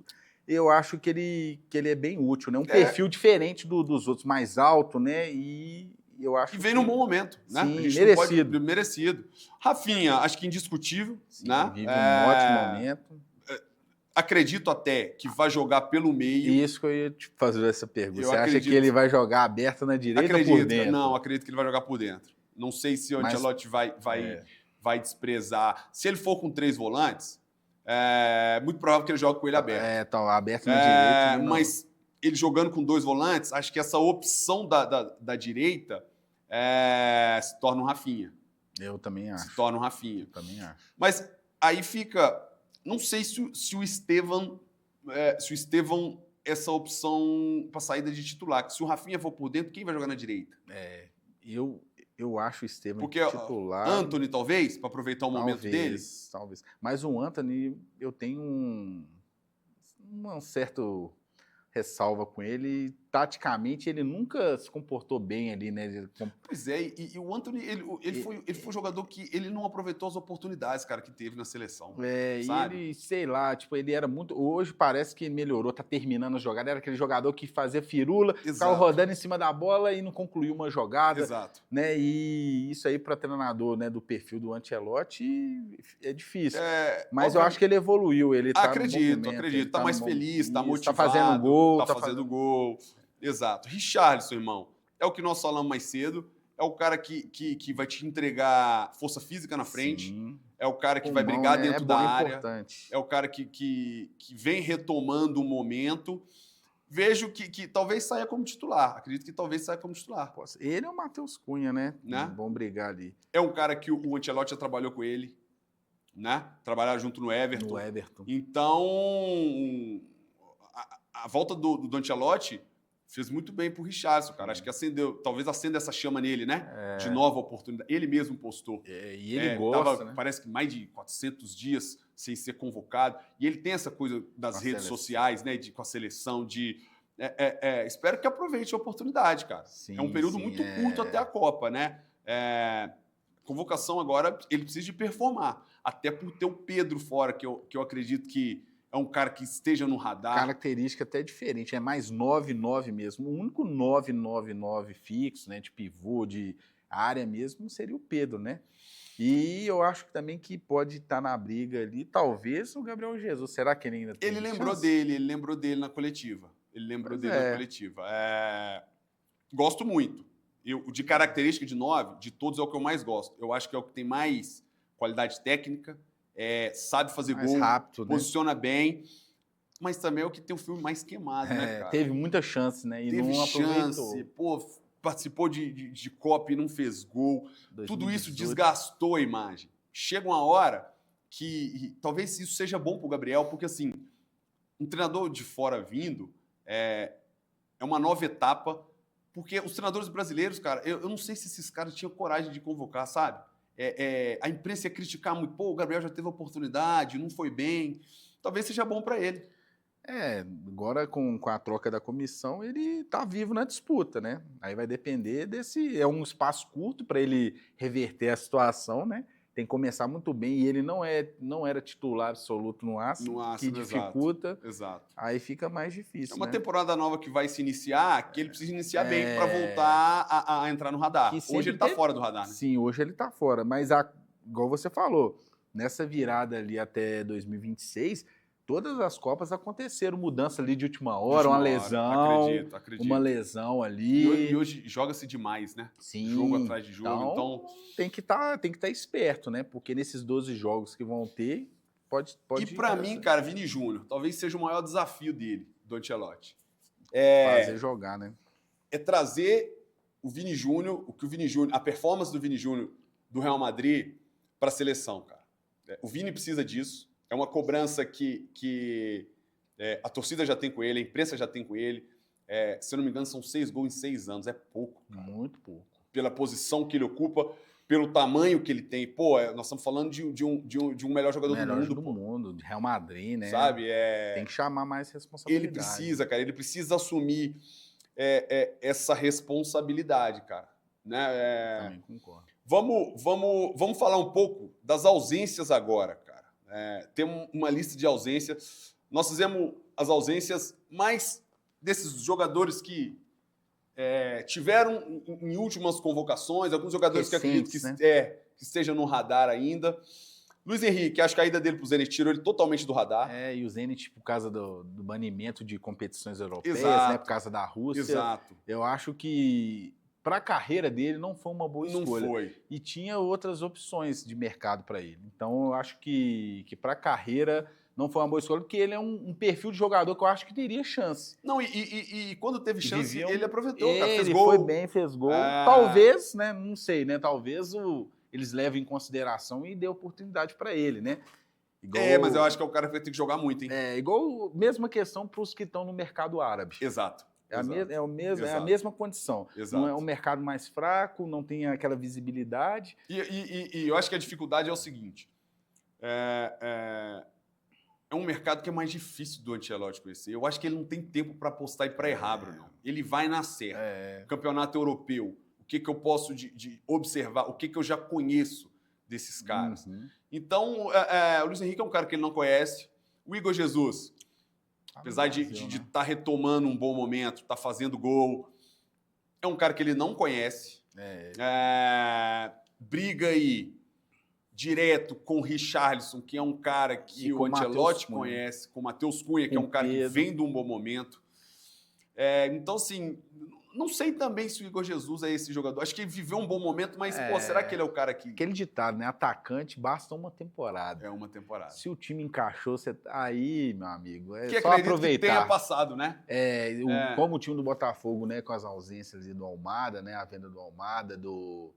Eu acho que ele é bem útil, né? Um perfil diferente dos outros, mais alto, né? E eu acho que vem num bom momento, né? Sim, a gente merecido. Merecido. Rafinha, acho que indiscutível, né? Vive um ótimo momento. Acredito até que vai jogar pelo meio. Isso que eu ia te fazer essa pergunta. Você acha que ele vai jogar aberto na direita ou por dentro? Não, acredito que ele vai jogar por dentro. Não sei se o Ancelotti vai desprezar. Se ele for com 3 volantes, é muito provável que ele jogue com ele aberto. Tá aberto na direita. Mas ele jogando com 2 volantes, acho que essa opção da direita se torna um Rafinha. Eu também acho. Se torna um Rafinha. Eu também acho. Mas aí fica... Não sei se o Estevão essa opção para saída de titular. Se o Rafinha for por dentro, quem vai jogar na direita? Eu acho o Estevão titular. Anthony, talvez, para aproveitar o momento dele? Talvez. Mas o Anthony, eu tenho um certo ressalva com ele. Taticamente, ele nunca se comportou bem ali, né? Pois é, e o Anthony, ele foi um jogador que ele não aproveitou as oportunidades, cara, que teve na seleção. Sabe? E ele, sei lá, tipo, ele era muito... Hoje parece que melhorou, tá terminando a jogada. Era aquele jogador que fazia firula, ficava rodando em cima da bola e não concluiu uma jogada. Exato. Né? E isso aí para treinador, né, do perfil do Ancelotti é difícil. Mas eu acho que ele evoluiu, ele tá acredito. Tá mais feliz, tá motivado. Tá fazendo gol. Tá fazendo gol. Exato. Richarlison, irmão, é o que nós falamos mais cedo. É o cara que vai te entregar força física na frente. Sim. É o cara que vai brigar dentro da área. Importante. É o cara que vem retomando o momento. Vejo que talvez saia como titular. Acredito que talvez saia como titular. Ele é o Matheus Cunha, né? Vão brigar ali. É um cara que o Ancelotti já trabalhou com ele, né? Trabalharam junto no Everton. Então, a volta do Ancelotti fez muito bem pro Richarlison, cara. Acho que talvez acenda essa chama nele, né? De nova oportunidade. Ele mesmo postou. E ele gosta, né? Parece que mais de 400 dias sem ser convocado. E ele tem essa coisa das redes sociais, né? Com a seleção, espero que aproveite a oportunidade, cara. Sim, é um período muito curto até a Copa, né? Convocação agora, ele precisa de performar. Até por ter o Pedro fora, que eu acredito que é um cara que esteja no radar. Característica até diferente, é mais 9-9 mesmo. O único 9-9-9 fixo, né, de pivô, de área mesmo, seria o Pedro, né? E eu acho também que pode estar na briga ali, talvez, o Gabriel Jesus. Será que ele ainda tem Ele lembrou dele na coletiva. Gosto muito. De característica de 9, de todos é o que eu mais gosto. Eu acho que é o que tem mais qualidade técnica, sabe fazer mais gol, rápido, posiciona bem, mas também é o que tem o filme mais queimado, né, cara? Teve muita chance, né? E teve não chance, participou de Copa e não fez gol. 2018. Tudo isso desgastou a imagem. Chega uma hora que talvez isso seja bom pro Gabriel, porque assim, um treinador de fora vindo é uma nova etapa, porque os treinadores brasileiros, cara, eu não sei se esses caras tinham coragem de convocar, sabe? A imprensa ia criticar muito, o Gabriel já teve oportunidade, não foi bem. Talvez seja bom para ele. Agora com a troca da comissão, ele tá vivo na disputa, né? Aí vai depender é um espaço curto para ele reverter a situação, né? tem que começar muito bem, e ele não era titular absoluto no Arsenal, No que Arsenal, dificulta, exato. aí fica mais É difícil, uma né? temporada nova que vai se iniciar, que ele precisa iniciar bem para voltar a entrar no Que radar. Hoje sempre ele tá teve- fora do radar, né? Sim, hoje ele tá fora, mas igual você falou, nessa virada ali até 2026, todas as Copas aconteceram mudança ali de última hora, uma lesão, Acredito. uma lesão E ali. hoje joga-se demais, né? Sim, Jogo atrás de jogo, então... tem que estar esperto, né? Porque nesses 12 jogos que vão ter, pode E pra mim, cara, Vini Júnior, talvez seja o maior desafio dele, do Ancelotti. fazer jogar, né? É trazer o Vini Júnior, a performance do Vini Júnior do Real Madrid para a seleção, cara. O Vini precisa disso. É uma cobrança que a torcida já tem com ele, a imprensa já tem com ele. Se eu não me engano, são 6 gols em 6 anos. É pouco, cara. Muito pouco. Pela posição que ele ocupa, pelo tamanho que ele tem. Pô, nós estamos falando de um melhor jogador do mundo, do pô. mundo, de Real Madrid, né? Sabe? Tem que chamar mais responsabilidade. Ele precisa, cara. Ele precisa assumir essa responsabilidade, cara. Né? Também concordo. Vamos falar um pouco das ausências agora, cara. Tem uma lista de ausências. Nós fizemos as ausências mais desses jogadores que tiveram em últimas convocações, alguns jogadores Recentes, que acredito né? Que estejam no radar ainda. Luiz Henrique, acho que a ida dele pro Zenit tirou ele totalmente do radar. E o Zenit, por causa do banimento de competições europeias, Exato. né? Por causa da Rússia. Exato. Eu acho que para a carreira dele não foi uma boa escolha. Não foi. E tinha outras opções de mercado para ele. Então eu acho que para a carreira não foi uma boa escolha, porque ele é um perfil de jogador que eu acho que teria chance. Não, e quando teve chance, Viviam- ele aproveitou, cara. Fez Ele gol. foi bem, fez gol. Talvez, né? Não sei, né? Talvez eles levem em consideração e dê oportunidade para ele, né? Mas eu acho que é o cara que vai ter que jogar muito, hein? Igual mesma questão para os que estão no mercado árabe. Exato. É a mesma condição. Exato. Não é um mercado mais fraco, não tem aquela visibilidade. E eu acho que a dificuldade é o seguinte: é um mercado que é mais difícil do Ancelotti conhecer. Eu acho que ele não tem tempo para apostar e para errar, Bruno. Ele vai nascer. Campeonato europeu. O que eu posso de observar? O que eu já conheço desses caras? Uhum. Então, o Luiz Henrique é um cara que ele não conhece. O Igor Jesus, apesar de estar retomando um bom momento, estar fazendo gol, é um cara que ele não conhece. Briga aí direto com o Richarlison, que é um cara que o Ancelotti conhece, com o Matheus Cunha, que é um cara que vem de um bom momento. Então, assim, não sei também se o Igor Jesus é esse jogador. Acho que ele viveu um bom momento, mas, será que ele é o cara que... Aquele ditado, né? Atacante basta uma temporada. É uma temporada. Se o time encaixou, você aí, meu amigo, que só aproveitar. Que tenha passado, né? Como o time do Botafogo, né? Com as ausências do Almada, né? A venda do Almada, do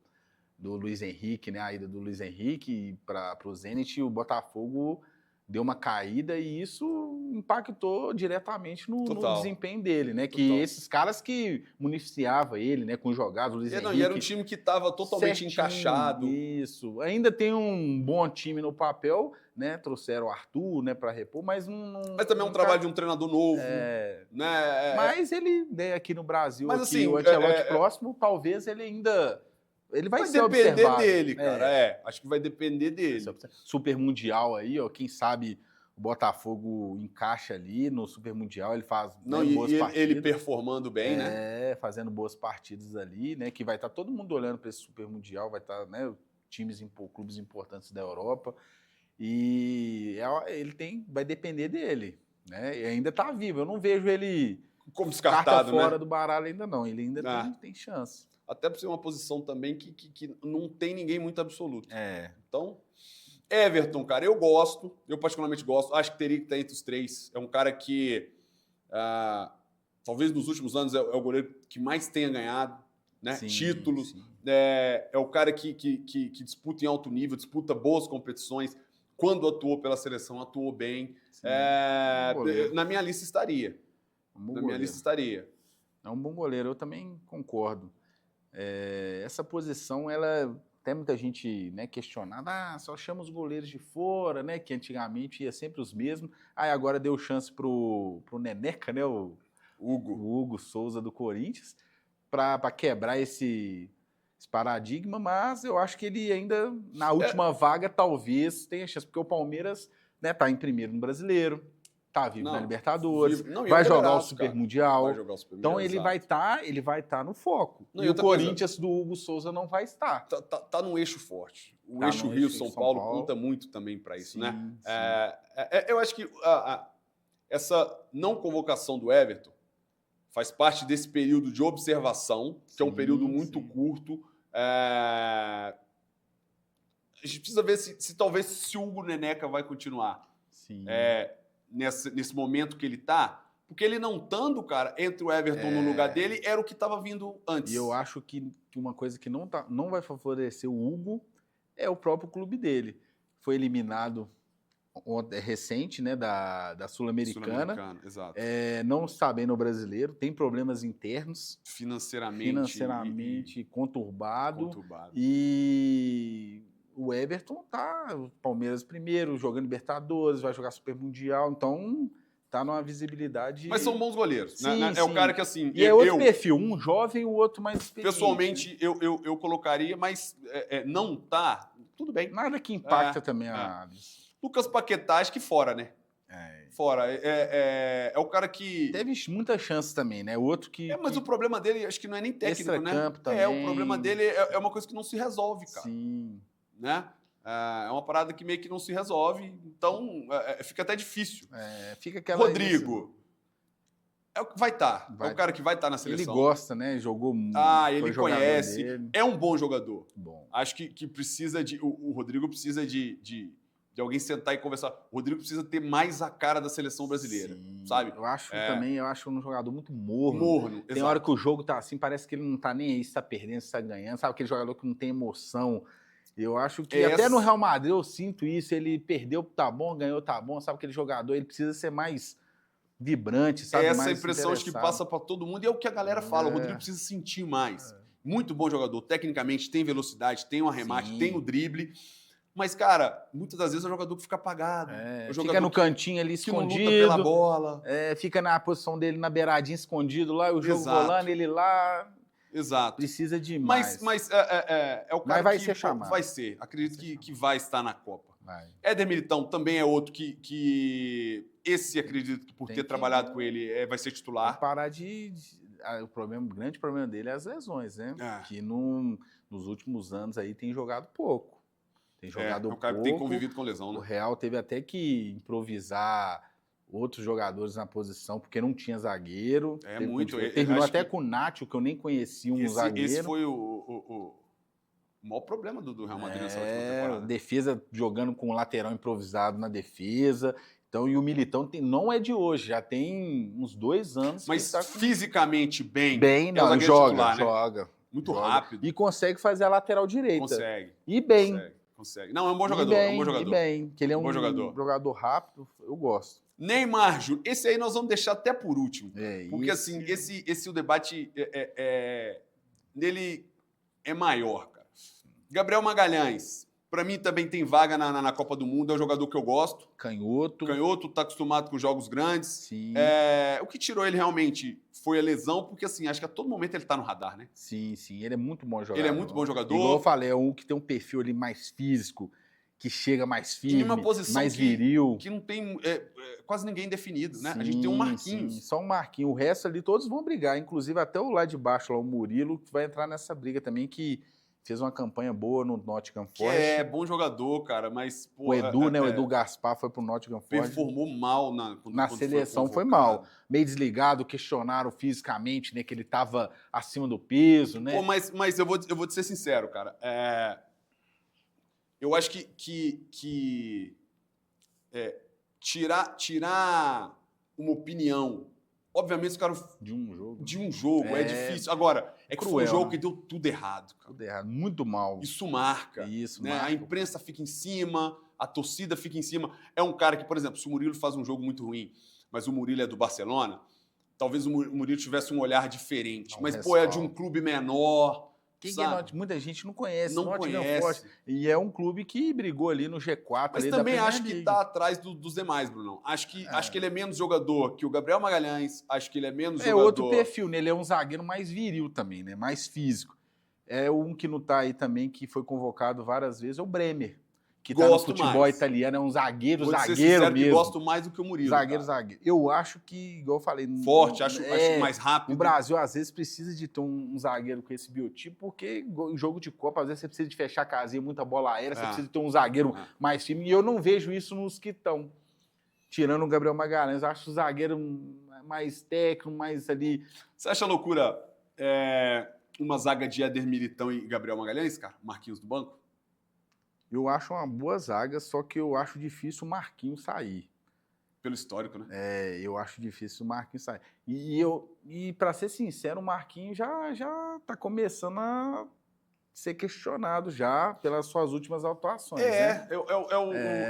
Luiz Henrique, né? A ida do Luiz Henrique para o Zenit, o Botafogo deu uma caída e isso impactou diretamente no desempenho dele, né? Que esses caras que municiavam ele, né? Com jogadas, o Luiz Henrique... E era um time que estava totalmente encaixado. Isso. Ainda tem um bom time no papel, né? Trouxeram o Arthur, né? Para repor, mas não... Mas também é um trabalho de um treinador novo, né? Mas ele, né, aqui no Brasil, mas, aqui, assim, o Ancelotti próximo, talvez ele ainda... Ele vai ser depender observado. dele, cara. Acho que vai depender dele. Super Mundial aí, ó. Quem sabe o Botafogo encaixa ali no Super Mundial, ele faz boas partidas. Ele performando bem, né? Fazendo boas partidas ali, né? Que vai estar todo mundo olhando para esse Super Mundial, vai estar, né? Clubes importantes da Europa. E vai depender dele, né? E ainda tá vivo. Eu não vejo ele como descartado, carta fora do baralho ainda não. Ele ainda tem chance. Até por ser uma posição também que não tem ninguém muito absoluto. Então, Everton, cara, eu particularmente gosto, acho que teria que estar entre os três. É um cara que, talvez nos últimos anos, é o goleiro que mais tenha ganhado, né? Títulos. Sim. É o cara que disputa em alto nível, disputa boas competições. Quando atuou pela seleção, atuou bem. Na minha lista estaria. É um bom goleiro, eu também concordo. Essa posição, ela até muita gente, né, questionada, só chama os goleiros de fora, né, que antigamente ia sempre os mesmos, aí agora deu chance pro Neneca, né, o Hugo Souza do Corinthians, para quebrar esse paradigma, mas eu acho que ele ainda, na última vaga, talvez tenha chance, porque o Palmeiras, né, tá em primeiro no Brasileiro, tá vivo na Não, Libertadores, Não, e vai é jogar o brasileiraço, Super cara. Mundial. Vai jogar o Super Então Mundial, ele vai estar no foco. Não, e e o outra coisa, Corinthians do Hugo Souza não vai estar. tá num eixo forte. O Tá eixo no Rio-São eixo São Paulo Paulo. conta muito também para isso, né? Sim. Eu acho que essa não convocação do Everton faz parte desse período de observação, que é um período muito curto. A gente precisa ver se talvez se o Hugo Neneca vai continuar nesse momento que ele está, porque ele não estando, cara, entre o Everton no lugar dele, era o que estava vindo antes. E eu acho que uma coisa que não vai favorecer o Hugo é o próprio clube dele. Foi eliminado recente, né, da Sul-Americana. Exato. Não está bem no Brasileiro, tem problemas internos. Financeiramente conturbado. E o Everton tá, o Palmeiras primeiro, jogando Libertadores, vai jogar Super Mundial, então tá numa visibilidade... Mas são bons goleiros, sim, né? É o cara que, assim... E é outro perfil, um jovem e o outro mais experiente. Pessoalmente, eu colocaria, mas não tá... Tudo bem. Nada que impacta também a análise. Lucas Paquetá, acho que fora, né? Fora. É o cara que... Teve muitas chances também, né? O outro que... mas o problema dele, acho que não é nem técnico, né? Também. O problema dele é uma coisa que não se resolve, cara. Sim. Né? É uma parada que meio que não se resolve, então fica até difícil. Fica aquela... Rodrigo... É o que vai estar. É o cara que vai estar na seleção. Ele gosta, né? Jogou muito. Ele conhece. Dele. É um bom jogador. Bom. Acho que precisa de... O Rodrigo precisa de alguém sentar e conversar. O Rodrigo precisa ter mais a cara da seleção brasileira, sabe? Eu acho também, um jogador muito morno. Morno, Tem hora que o jogo tá assim, parece que ele não tá nem aí se tá perdendo, se tá ganhando. Sabe aquele jogador que não tem emoção? Eu acho que até no Real Madrid eu sinto isso. Ele perdeu, tá bom, ganhou, tá bom. Sabe aquele jogador, ele precisa ser mais vibrante, sabe? Essa mais impressão acho que passa para todo mundo e é o que a galera fala. O Rodrigo precisa sentir mais. Muito bom jogador. Tecnicamente tem velocidade, tem um arremate, tem o drible. Mas, cara, muitas das vezes é um jogador que fica apagado. Fica no cantinho ali escondido. Que não luta pela bola. Fica na posição dele na beiradinha escondido lá, o jogo rolando, ele lá. Exato. Precisa de mais. Mas é o cara vai que ser chamado. Vai ser. Acredito que vai estar na Copa. Vai. Éder Militão também é outro que esse acredito que por ter trabalhado com ele vai ser titular. Parar o grande problema dele é as lesões, né? Que nos últimos anos aí tem jogado pouco. Tem jogado pouco. É um cara que tem convivido com lesão, né? O Real teve até que improvisar outros jogadores na posição, porque não tinha zagueiro. Terminou até com o Nacho, que eu nem conhecia zagueiro. Esse foi o maior problema do Real Madrid nessa última temporada. Defesa jogando com o lateral improvisado na defesa. Então, e o Militão não é de hoje, já tem uns 2 anos. Mas fisicamente bem. Não, joga. Muito rápido. E consegue fazer a lateral direita. Consegue. E bem. Consegue. Não, é um bom jogador. E bem, que ele é um jogador rápido, eu gosto. Neymar Júnior, esse aí nós vamos deixar até por último. Porque assim, o debate nele é maior, cara. Gabriel Magalhães, pra mim também tem vaga na Copa do Mundo, é um jogador que eu gosto. Canhoto, tá acostumado com jogos grandes. Sim. O que tirou ele realmente foi a lesão, porque assim, acho que a todo momento ele tá no radar, né? Sim, ele é muito bom jogador. Ele é muito bom jogador. Igual eu falei, é um que tem um perfil ali mais físico, que chega mais firme, uma posição mais viril. Que não tem quase ninguém definido, né? A gente tem um Marquinhos. Sim, só um Marquinhos. O resto ali, todos vão brigar. Inclusive até o lá de baixo, lá, o Murilo, que vai entrar nessa briga também, que fez uma campanha boa no Nottingham Forest. É, bom jogador, cara, mas... Pô, o Edu, né? O Edu Gaspar foi pro Nottingham Forest. Performou mal na seleção, foi mal. Meio desligado, questionaram fisicamente, né? Que ele tava acima do peso, né? Pô, mas eu vou te ser sincero, cara. Eu acho que tirar uma opinião... Obviamente, os caras... De um jogo é difícil. Agora, que foi um jogo que deu tudo errado, cara. Tudo errado, muito mal. Isso marca. Isso, né? marca. A imprensa fica em cima, a torcida fica em cima. É um cara que, por exemplo, se o Murilo faz um jogo muito ruim, mas o Murilo é do Barcelona, talvez o Murilo tivesse um olhar diferente. Mas, é de um clube menor... Muita gente não conhece. Não conhece. Forte. E é um clube que brigou ali no G4. Mas ali também acho que está atrás dos demais, Brunão. Acho que ele é menos jogador que o Gabriel Magalhães. Acho que ele é menos jogador... É outro perfil, né? Ele é um zagueiro mais viril também, né? Mais físico. É um que não tá aí também, que foi convocado várias vezes, é o Bremer, que tá no Gosto futebol mais. italiano, é um zagueiro Vou ser zagueiro sincero que mesmo. gosto mais do que o Murilo, Zagueiro, cara. zagueiro. Eu acho que, igual eu falei... Forte, acho mais o rápido. Brasil, às vezes, precisa de ter um zagueiro com esse biotipo, porque em jogo de Copa, às vezes, você precisa de fechar a casinha, muita bola aérea, você precisa de ter um zagueiro mais firme, e eu não vejo isso nos que estão. Tirando o Gabriel Magalhães, eu acho o zagueiro mais técnico, mais ali... Você acha loucura uma zaga de Éder Militão e Gabriel Magalhães, cara? Marquinhos do banco? Eu acho uma boa zaga, só que eu acho difícil o Marquinhos sair. Pelo histórico, né? Eu acho difícil o Marquinhos sair. E para ser sincero, o Marquinhos já tá começando a ser questionado já pelas suas últimas atuações, né?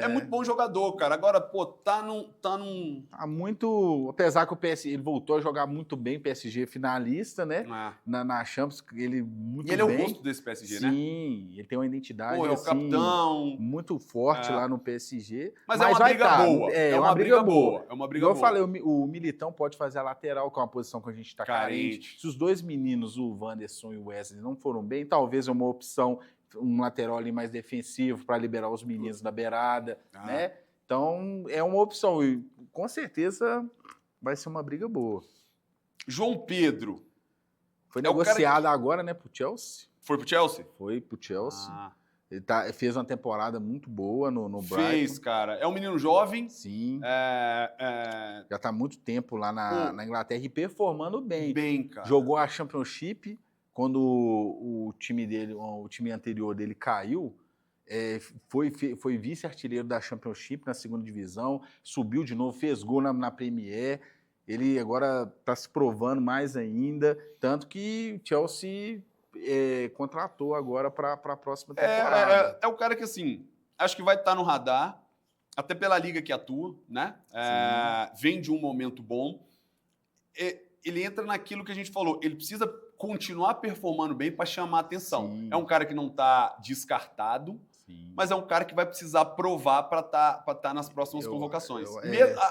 É muito bom jogador, cara. Agora, pô, tá num... Há muito... Apesar que o PSG, ele voltou a jogar muito bem, PSG finalista, né? Na Champions, ele muito bem. E ele é o rosto desse PSG, né? Sim, ele tem uma identidade, pô, é o assim, capitão. muito forte lá no PSG. Mas é uma briga boa. É uma briga boa. É uma briga Igual boa. eu falei, o Militão pode fazer a lateral, que é uma posição que a gente tá carente. Se os dois meninos, o Wanderson e o Wesley, não foram bem, talvez é uma opção, um lateral ali mais defensivo para liberar os meninos da beirada, né? Então, é uma opção. E com certeza vai ser uma briga boa. João Pedro. Foi negociado agora, né, pro Chelsea. Foi pro Chelsea? Foi pro Chelsea. Ele fez uma temporada muito boa no Brighton. Fez, cara. É um menino jovem. Sim. Já tá há muito tempo lá na Inglaterra e performando bem. Bem, cara. Jogou a Championship quando o time dele, o time anterior dele caiu. Foi vice-artilheiro da Championship na segunda divisão, subiu de novo, fez gol na Premier. Ele agora está se provando mais ainda, tanto que o Chelsea contratou agora para a próxima temporada. É o cara que, assim, acho que vai estar no radar, até pela liga que atua, né? Vem de um momento bom. Ele entra naquilo que a gente falou, ele precisa continuar performando bem para chamar a atenção. Sim. É um cara que não está descartado, mas é um cara que vai precisar provar para tá nas próximas convocações.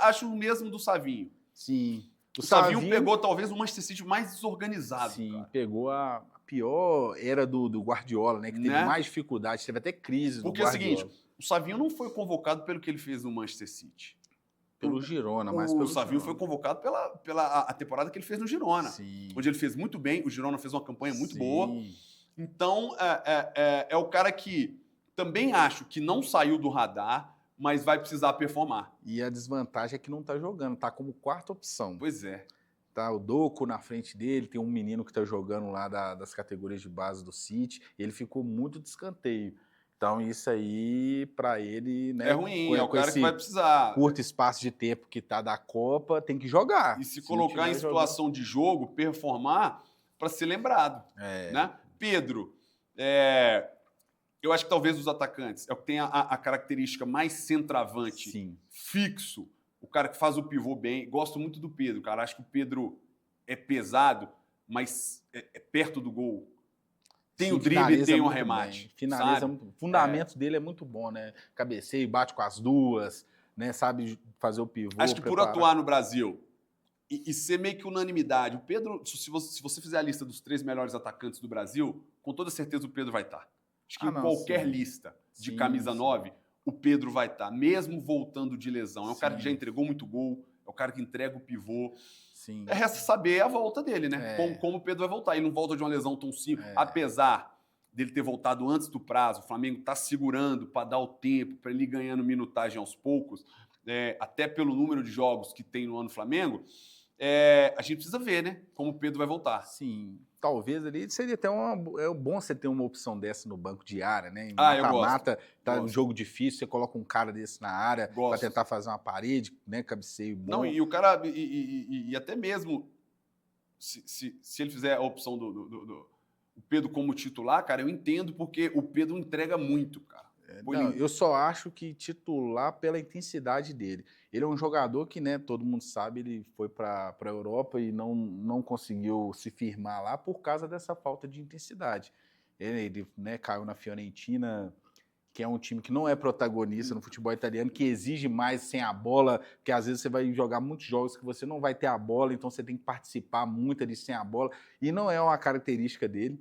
Acho o mesmo do Savinho. Sim. O Savinho pegou talvez o Manchester City mais desorganizado. Sim, cara. Pegou a pior era do Guardiola, né? Que teve mais dificuldade, teve até crise do Guardiola. Porque é o seguinte, o Savinho não foi convocado pelo que ele fez no Manchester City. Pelo Girona, mas o Savinho foi convocado pela temporada que ele fez no Girona. Sim. Onde ele fez muito bem, o Girona fez uma campanha muito boa. Então, é o cara que também acho que não saiu do radar, mas vai precisar performar. E a desvantagem é que não tá jogando, tá como quarta opção. Pois é. Tá o Doku na frente dele, tem um menino que tá jogando lá das categorias de base do City, e ele ficou muito de escanteio. Então, isso aí, para ele, né? É ruim, é o cara que vai precisar. Curto espaço de tempo que tá da Copa, tem que jogar. E se colocar em situação de jogo, performar, para ser lembrado. Né? Pedro, eu acho que talvez os atacantes é o que tem a característica mais centroavante, fixo, o cara que faz o pivô bem. Gosto muito do Pedro, cara. Acho que o Pedro é pesado, mas é perto do gol. Tem o drible e tem o arremate. Finaliza muito. O fundamento dele é muito bom, né? Cabeceia e bate com as duas, né? Sabe fazer o pivô. Acho que por atuar no Brasil e ser meio que unanimidade, o Pedro, se você fizer a lista dos 3 melhores atacantes do Brasil, com toda certeza o Pedro vai estar. Acho que em qualquer lista de camisa 9, o Pedro vai estar, mesmo voltando de lesão. É um cara que já entregou muito gol, é o cara que entrega o pivô. Resta saber a volta dele, né? Como o Pedro vai voltar. Ele não volta de uma lesão tão simples. Apesar dele ter voltado antes do prazo, o Flamengo está segurando para dar o tempo, para ele ir ganhando minutagem aos poucos, até pelo número de jogos que tem no ano Flamengo, a gente precisa ver, né? Como o Pedro vai voltar. Sim. Talvez ali seria até bom você ter uma opção dessa no banco de área, né? Eu gosto. Mata, tá um jogo difícil, você coloca um cara desse na área para tentar fazer uma parede, né? Cabeceio bom. Não, e o cara, e até mesmo se ele fizer a opção do Pedro como titular, cara, eu entendo porque o Pedro entrega muito, cara. Eu só acho que titular pela intensidade dele. Ele é um jogador que, né, todo mundo sabe, ele foi para a Europa e não conseguiu se firmar lá por causa dessa falta de intensidade. Ele né, caiu na Fiorentina, que é um time que não é protagonista no futebol italiano, que exige mais sem a bola, porque às vezes você vai jogar muitos jogos que você não vai ter a bola, então você tem que participar muito ali sem a bola, e não é uma característica dele.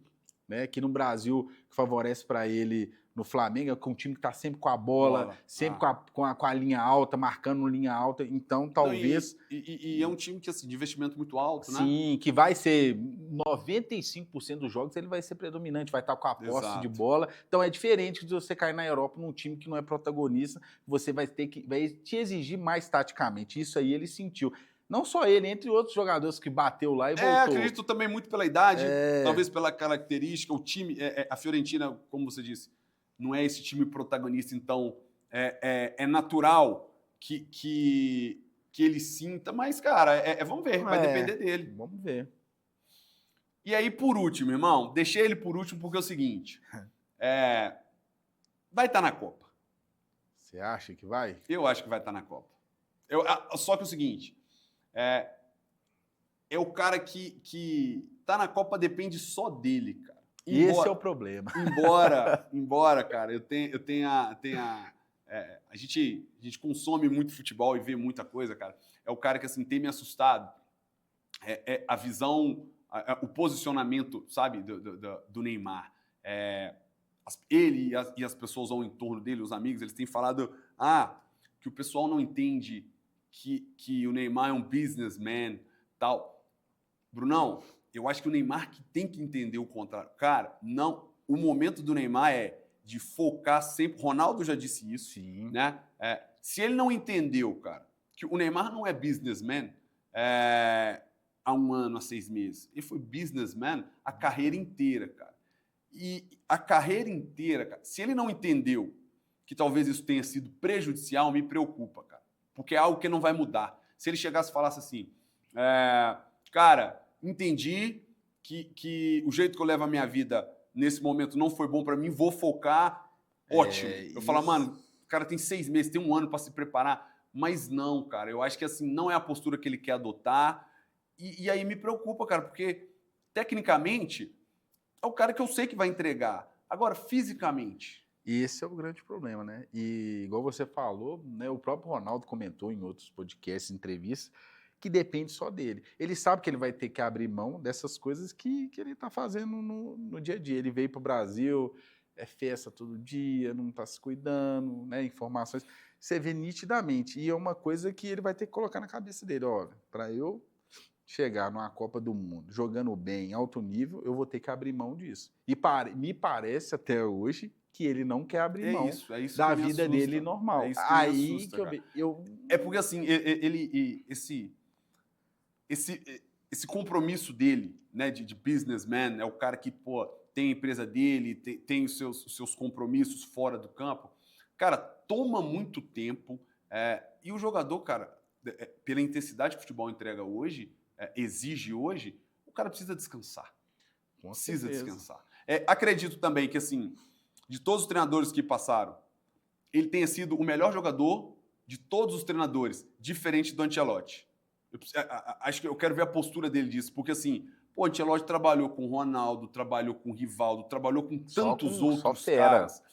né? Que no Brasil, que favorece para ele no Flamengo, é com um time que está sempre com a bola, sempre com a linha alta, marcando linha alta. Então, talvez... E é um time que, assim, de investimento muito alto, né? Sim, que vai ser 95% dos jogos, ele vai ser predominante, vai estar com a posse de bola. Então, é diferente de você cair na Europa num time que não é protagonista, você vai te exigir mais taticamente. Isso aí ele sentiu. Não só ele, entre outros jogadores que bateu lá e voltou. Acredito também muito pela idade, talvez pela característica, o time, a Fiorentina, como você disse, não é esse time protagonista, então é natural que ele sinta, mas, cara, vamos ver, vai depender dele. Vamos ver. E aí, por último, irmão, deixei ele por último porque é o seguinte, vai estar na Copa. Você acha que vai? Eu acho que vai estar na Copa. Só que é o seguinte, é o cara que tá na Copa depende só dele, cara. Esse é o problema. Embora, cara, a gente consome muito futebol e vê muita coisa, cara. É o cara que, assim, tem me assustado. A visão, o posicionamento, sabe, do Neymar. Ele e as pessoas ao entorno dele, os amigos, eles têm falado que o pessoal não entende que o Neymar é um businessman, tal. Brunão, eu acho que o Neymar que tem que entender o contrário. Cara, não. O momento do Neymar é de focar sempre. Ronaldo já disse isso. Sim. Né? Se ele não entendeu, cara, que o Neymar não é businessman há 1 ano, há 6 meses. Ele foi businessman a carreira inteira, cara. E a carreira inteira, cara, se ele não entendeu que talvez isso tenha sido prejudicial, me preocupa, cara. Porque é algo que não vai mudar. Se ele chegasse e falasse assim, cara, entendi que o jeito que eu levo a minha vida nesse momento não foi bom para mim, vou focar, ótimo. Eu falo, mano, o cara tem 6 meses, tem 1 ano para se preparar, mas não, cara, eu acho que assim, não é a postura que ele quer adotar, e aí me preocupa, cara, porque tecnicamente é o cara que eu sei que vai entregar. Agora, fisicamente... Esse é o grande problema, né? E igual você falou, né, o próprio Ronaldo comentou em outros podcasts, entrevistas, que depende só dele. Ele sabe que ele vai ter que abrir mão dessas coisas que ele está fazendo no dia a dia. Ele veio para o Brasil, é festa todo dia, não está se cuidando, né? Informações. Você vê nitidamente. E é uma coisa que ele vai ter que colocar na cabeça dele. Olha, para eu chegar numa Copa do Mundo jogando bem, alto nível, eu vou ter que abrir mão disso. E me parece até hoje que ele não quer abrir mão da vida dele normal. Aí que eu... É porque assim, esse compromisso dele, né, de businessman, é o cara que, pô, tem a empresa dele, tem os seus compromissos fora do campo. Cara, toma muito tempo. E o jogador, cara, pela intensidade que o futebol entrega hoje, exige hoje, o cara precisa descansar. Precisa descansar. Acredito também que, assim, de todos os treinadores que passaram, ele tenha sido o melhor jogador de todos os treinadores, diferente do Ancelotti. Acho que eu quero ver a postura dele disso, porque assim, o Ancelotti trabalhou com o Ronaldo, trabalhou com o Rivaldo, trabalhou com tantos outros caras,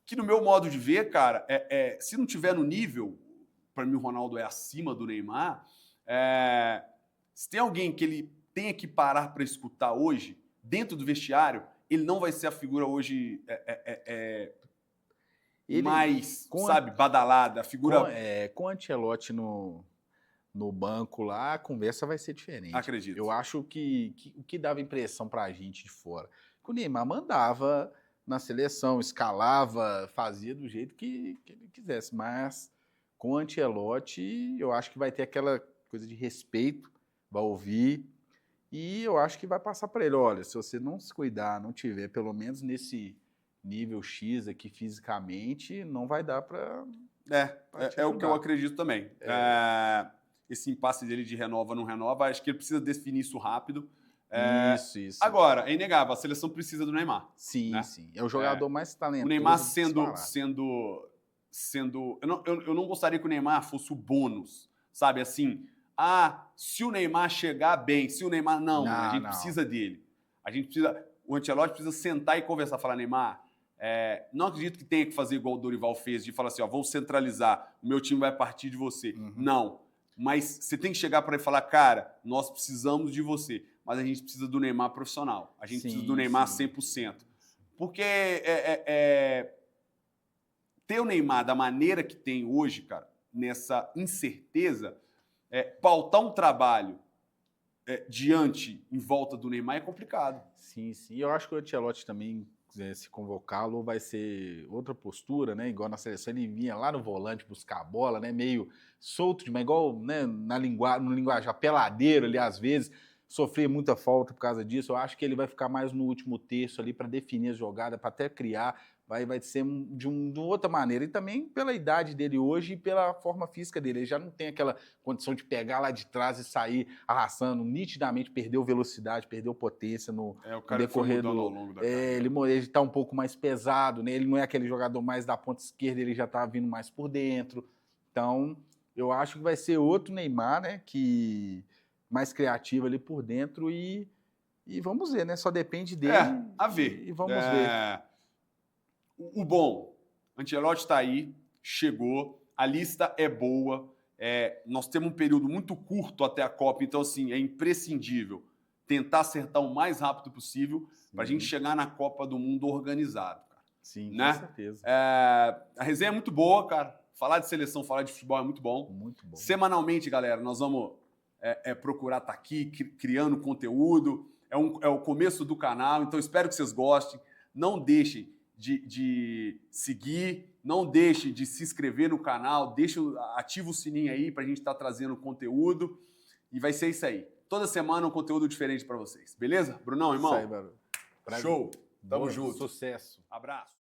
que no meu modo de ver, cara, se não tiver no nível, para mim o Ronaldo é acima do Neymar, se tem alguém que ele tenha que parar para escutar hoje, dentro do vestiário, ele não vai ser a figura hoje mais, sabe, badalada, a figura... Com o Ancelotti no banco lá, a conversa vai ser diferente. Acredito. Eu acho que o que dava impressão pra gente de fora, que o Neymar mandava na seleção, escalava, fazia do jeito que ele quisesse, mas com o Ancelotti eu acho que vai ter aquela coisa de respeito, vai ouvir, e eu acho que vai passar para ele, olha, se você não se cuidar, não tiver pelo menos nesse nível X aqui fisicamente, não vai dar para... É o que eu acredito também. Esse impasse dele de renova, não renova, acho que ele precisa definir isso rápido. Isso. Agora, é inegável, a seleção precisa do Neymar. Sim, né? sim. É o jogador mais talentoso. O Neymar sendo... Eu não gostaria que o Neymar fosse o bônus, sabe? Assim, se o Neymar chegar bem, se o Neymar... Não, a gente precisa dele. O Ancelotti precisa sentar e conversar, falar, Neymar, não acredito que tenha que fazer igual o Dorival fez, de falar assim, vou centralizar, o meu time vai partir de você. Não. Mas você tem que chegar para ele e falar, cara, nós precisamos de você. mas a gente precisa do Neymar profissional. A gente precisa do Sim, Neymar sim. 100%. Porque ter o Neymar da maneira que tem hoje, cara, nessa incerteza, pautar um trabalho diante, em volta do Neymar é complicado. Sim, sim. E eu acho que o Ancelotti também, se convocá-lo, vai ser outra postura, né? Igual na seleção, ele vinha lá no volante buscar a bola, né? Meio solto demais, igual, né? No linguajar peladeiro ali, às vezes, sofria muita falta por causa disso. Eu acho que ele vai ficar mais no último terço ali para definir a jogada, para até criar. Vai ser de uma outra maneira. E também pela idade dele hoje e pela forma física dele. Ele já não tem aquela condição de pegar lá de trás e sair arrastando. Nitidamente perdeu velocidade, perdeu potência no O cara decorrer foi mudando ao do. longo da carreira. Ele está um pouco mais pesado, né? Ele não é aquele jogador mais da ponta esquerda, ele já está vindo mais por dentro. Então, eu acho que vai ser outro Neymar, né? Mais criativo ali por dentro e vamos ver, né? Só depende dele. A ver. E vamos ver. O bom, Ancelotti está aí, chegou, a lista é boa, nós temos um período muito curto até a Copa, então assim, é imprescindível tentar acertar o mais rápido possível para a gente chegar na Copa do Mundo organizado, cara. Sim, né? Com certeza. A resenha é muito boa, cara. Falar de seleção, falar de futebol é muito bom. Muito bom. Semanalmente, galera, nós vamos procurar estar aqui, criando conteúdo. É o começo do canal, então espero que vocês gostem. Não deixem de seguir, não deixe de se inscrever no canal, ativa o sininho aí para a gente estar trazendo conteúdo e vai ser isso aí. Toda semana um conteúdo diferente para vocês, beleza? Brunão, irmão? Isso aí, Barulho. Show! Tamo Boa, junto. Sucesso. Abraço.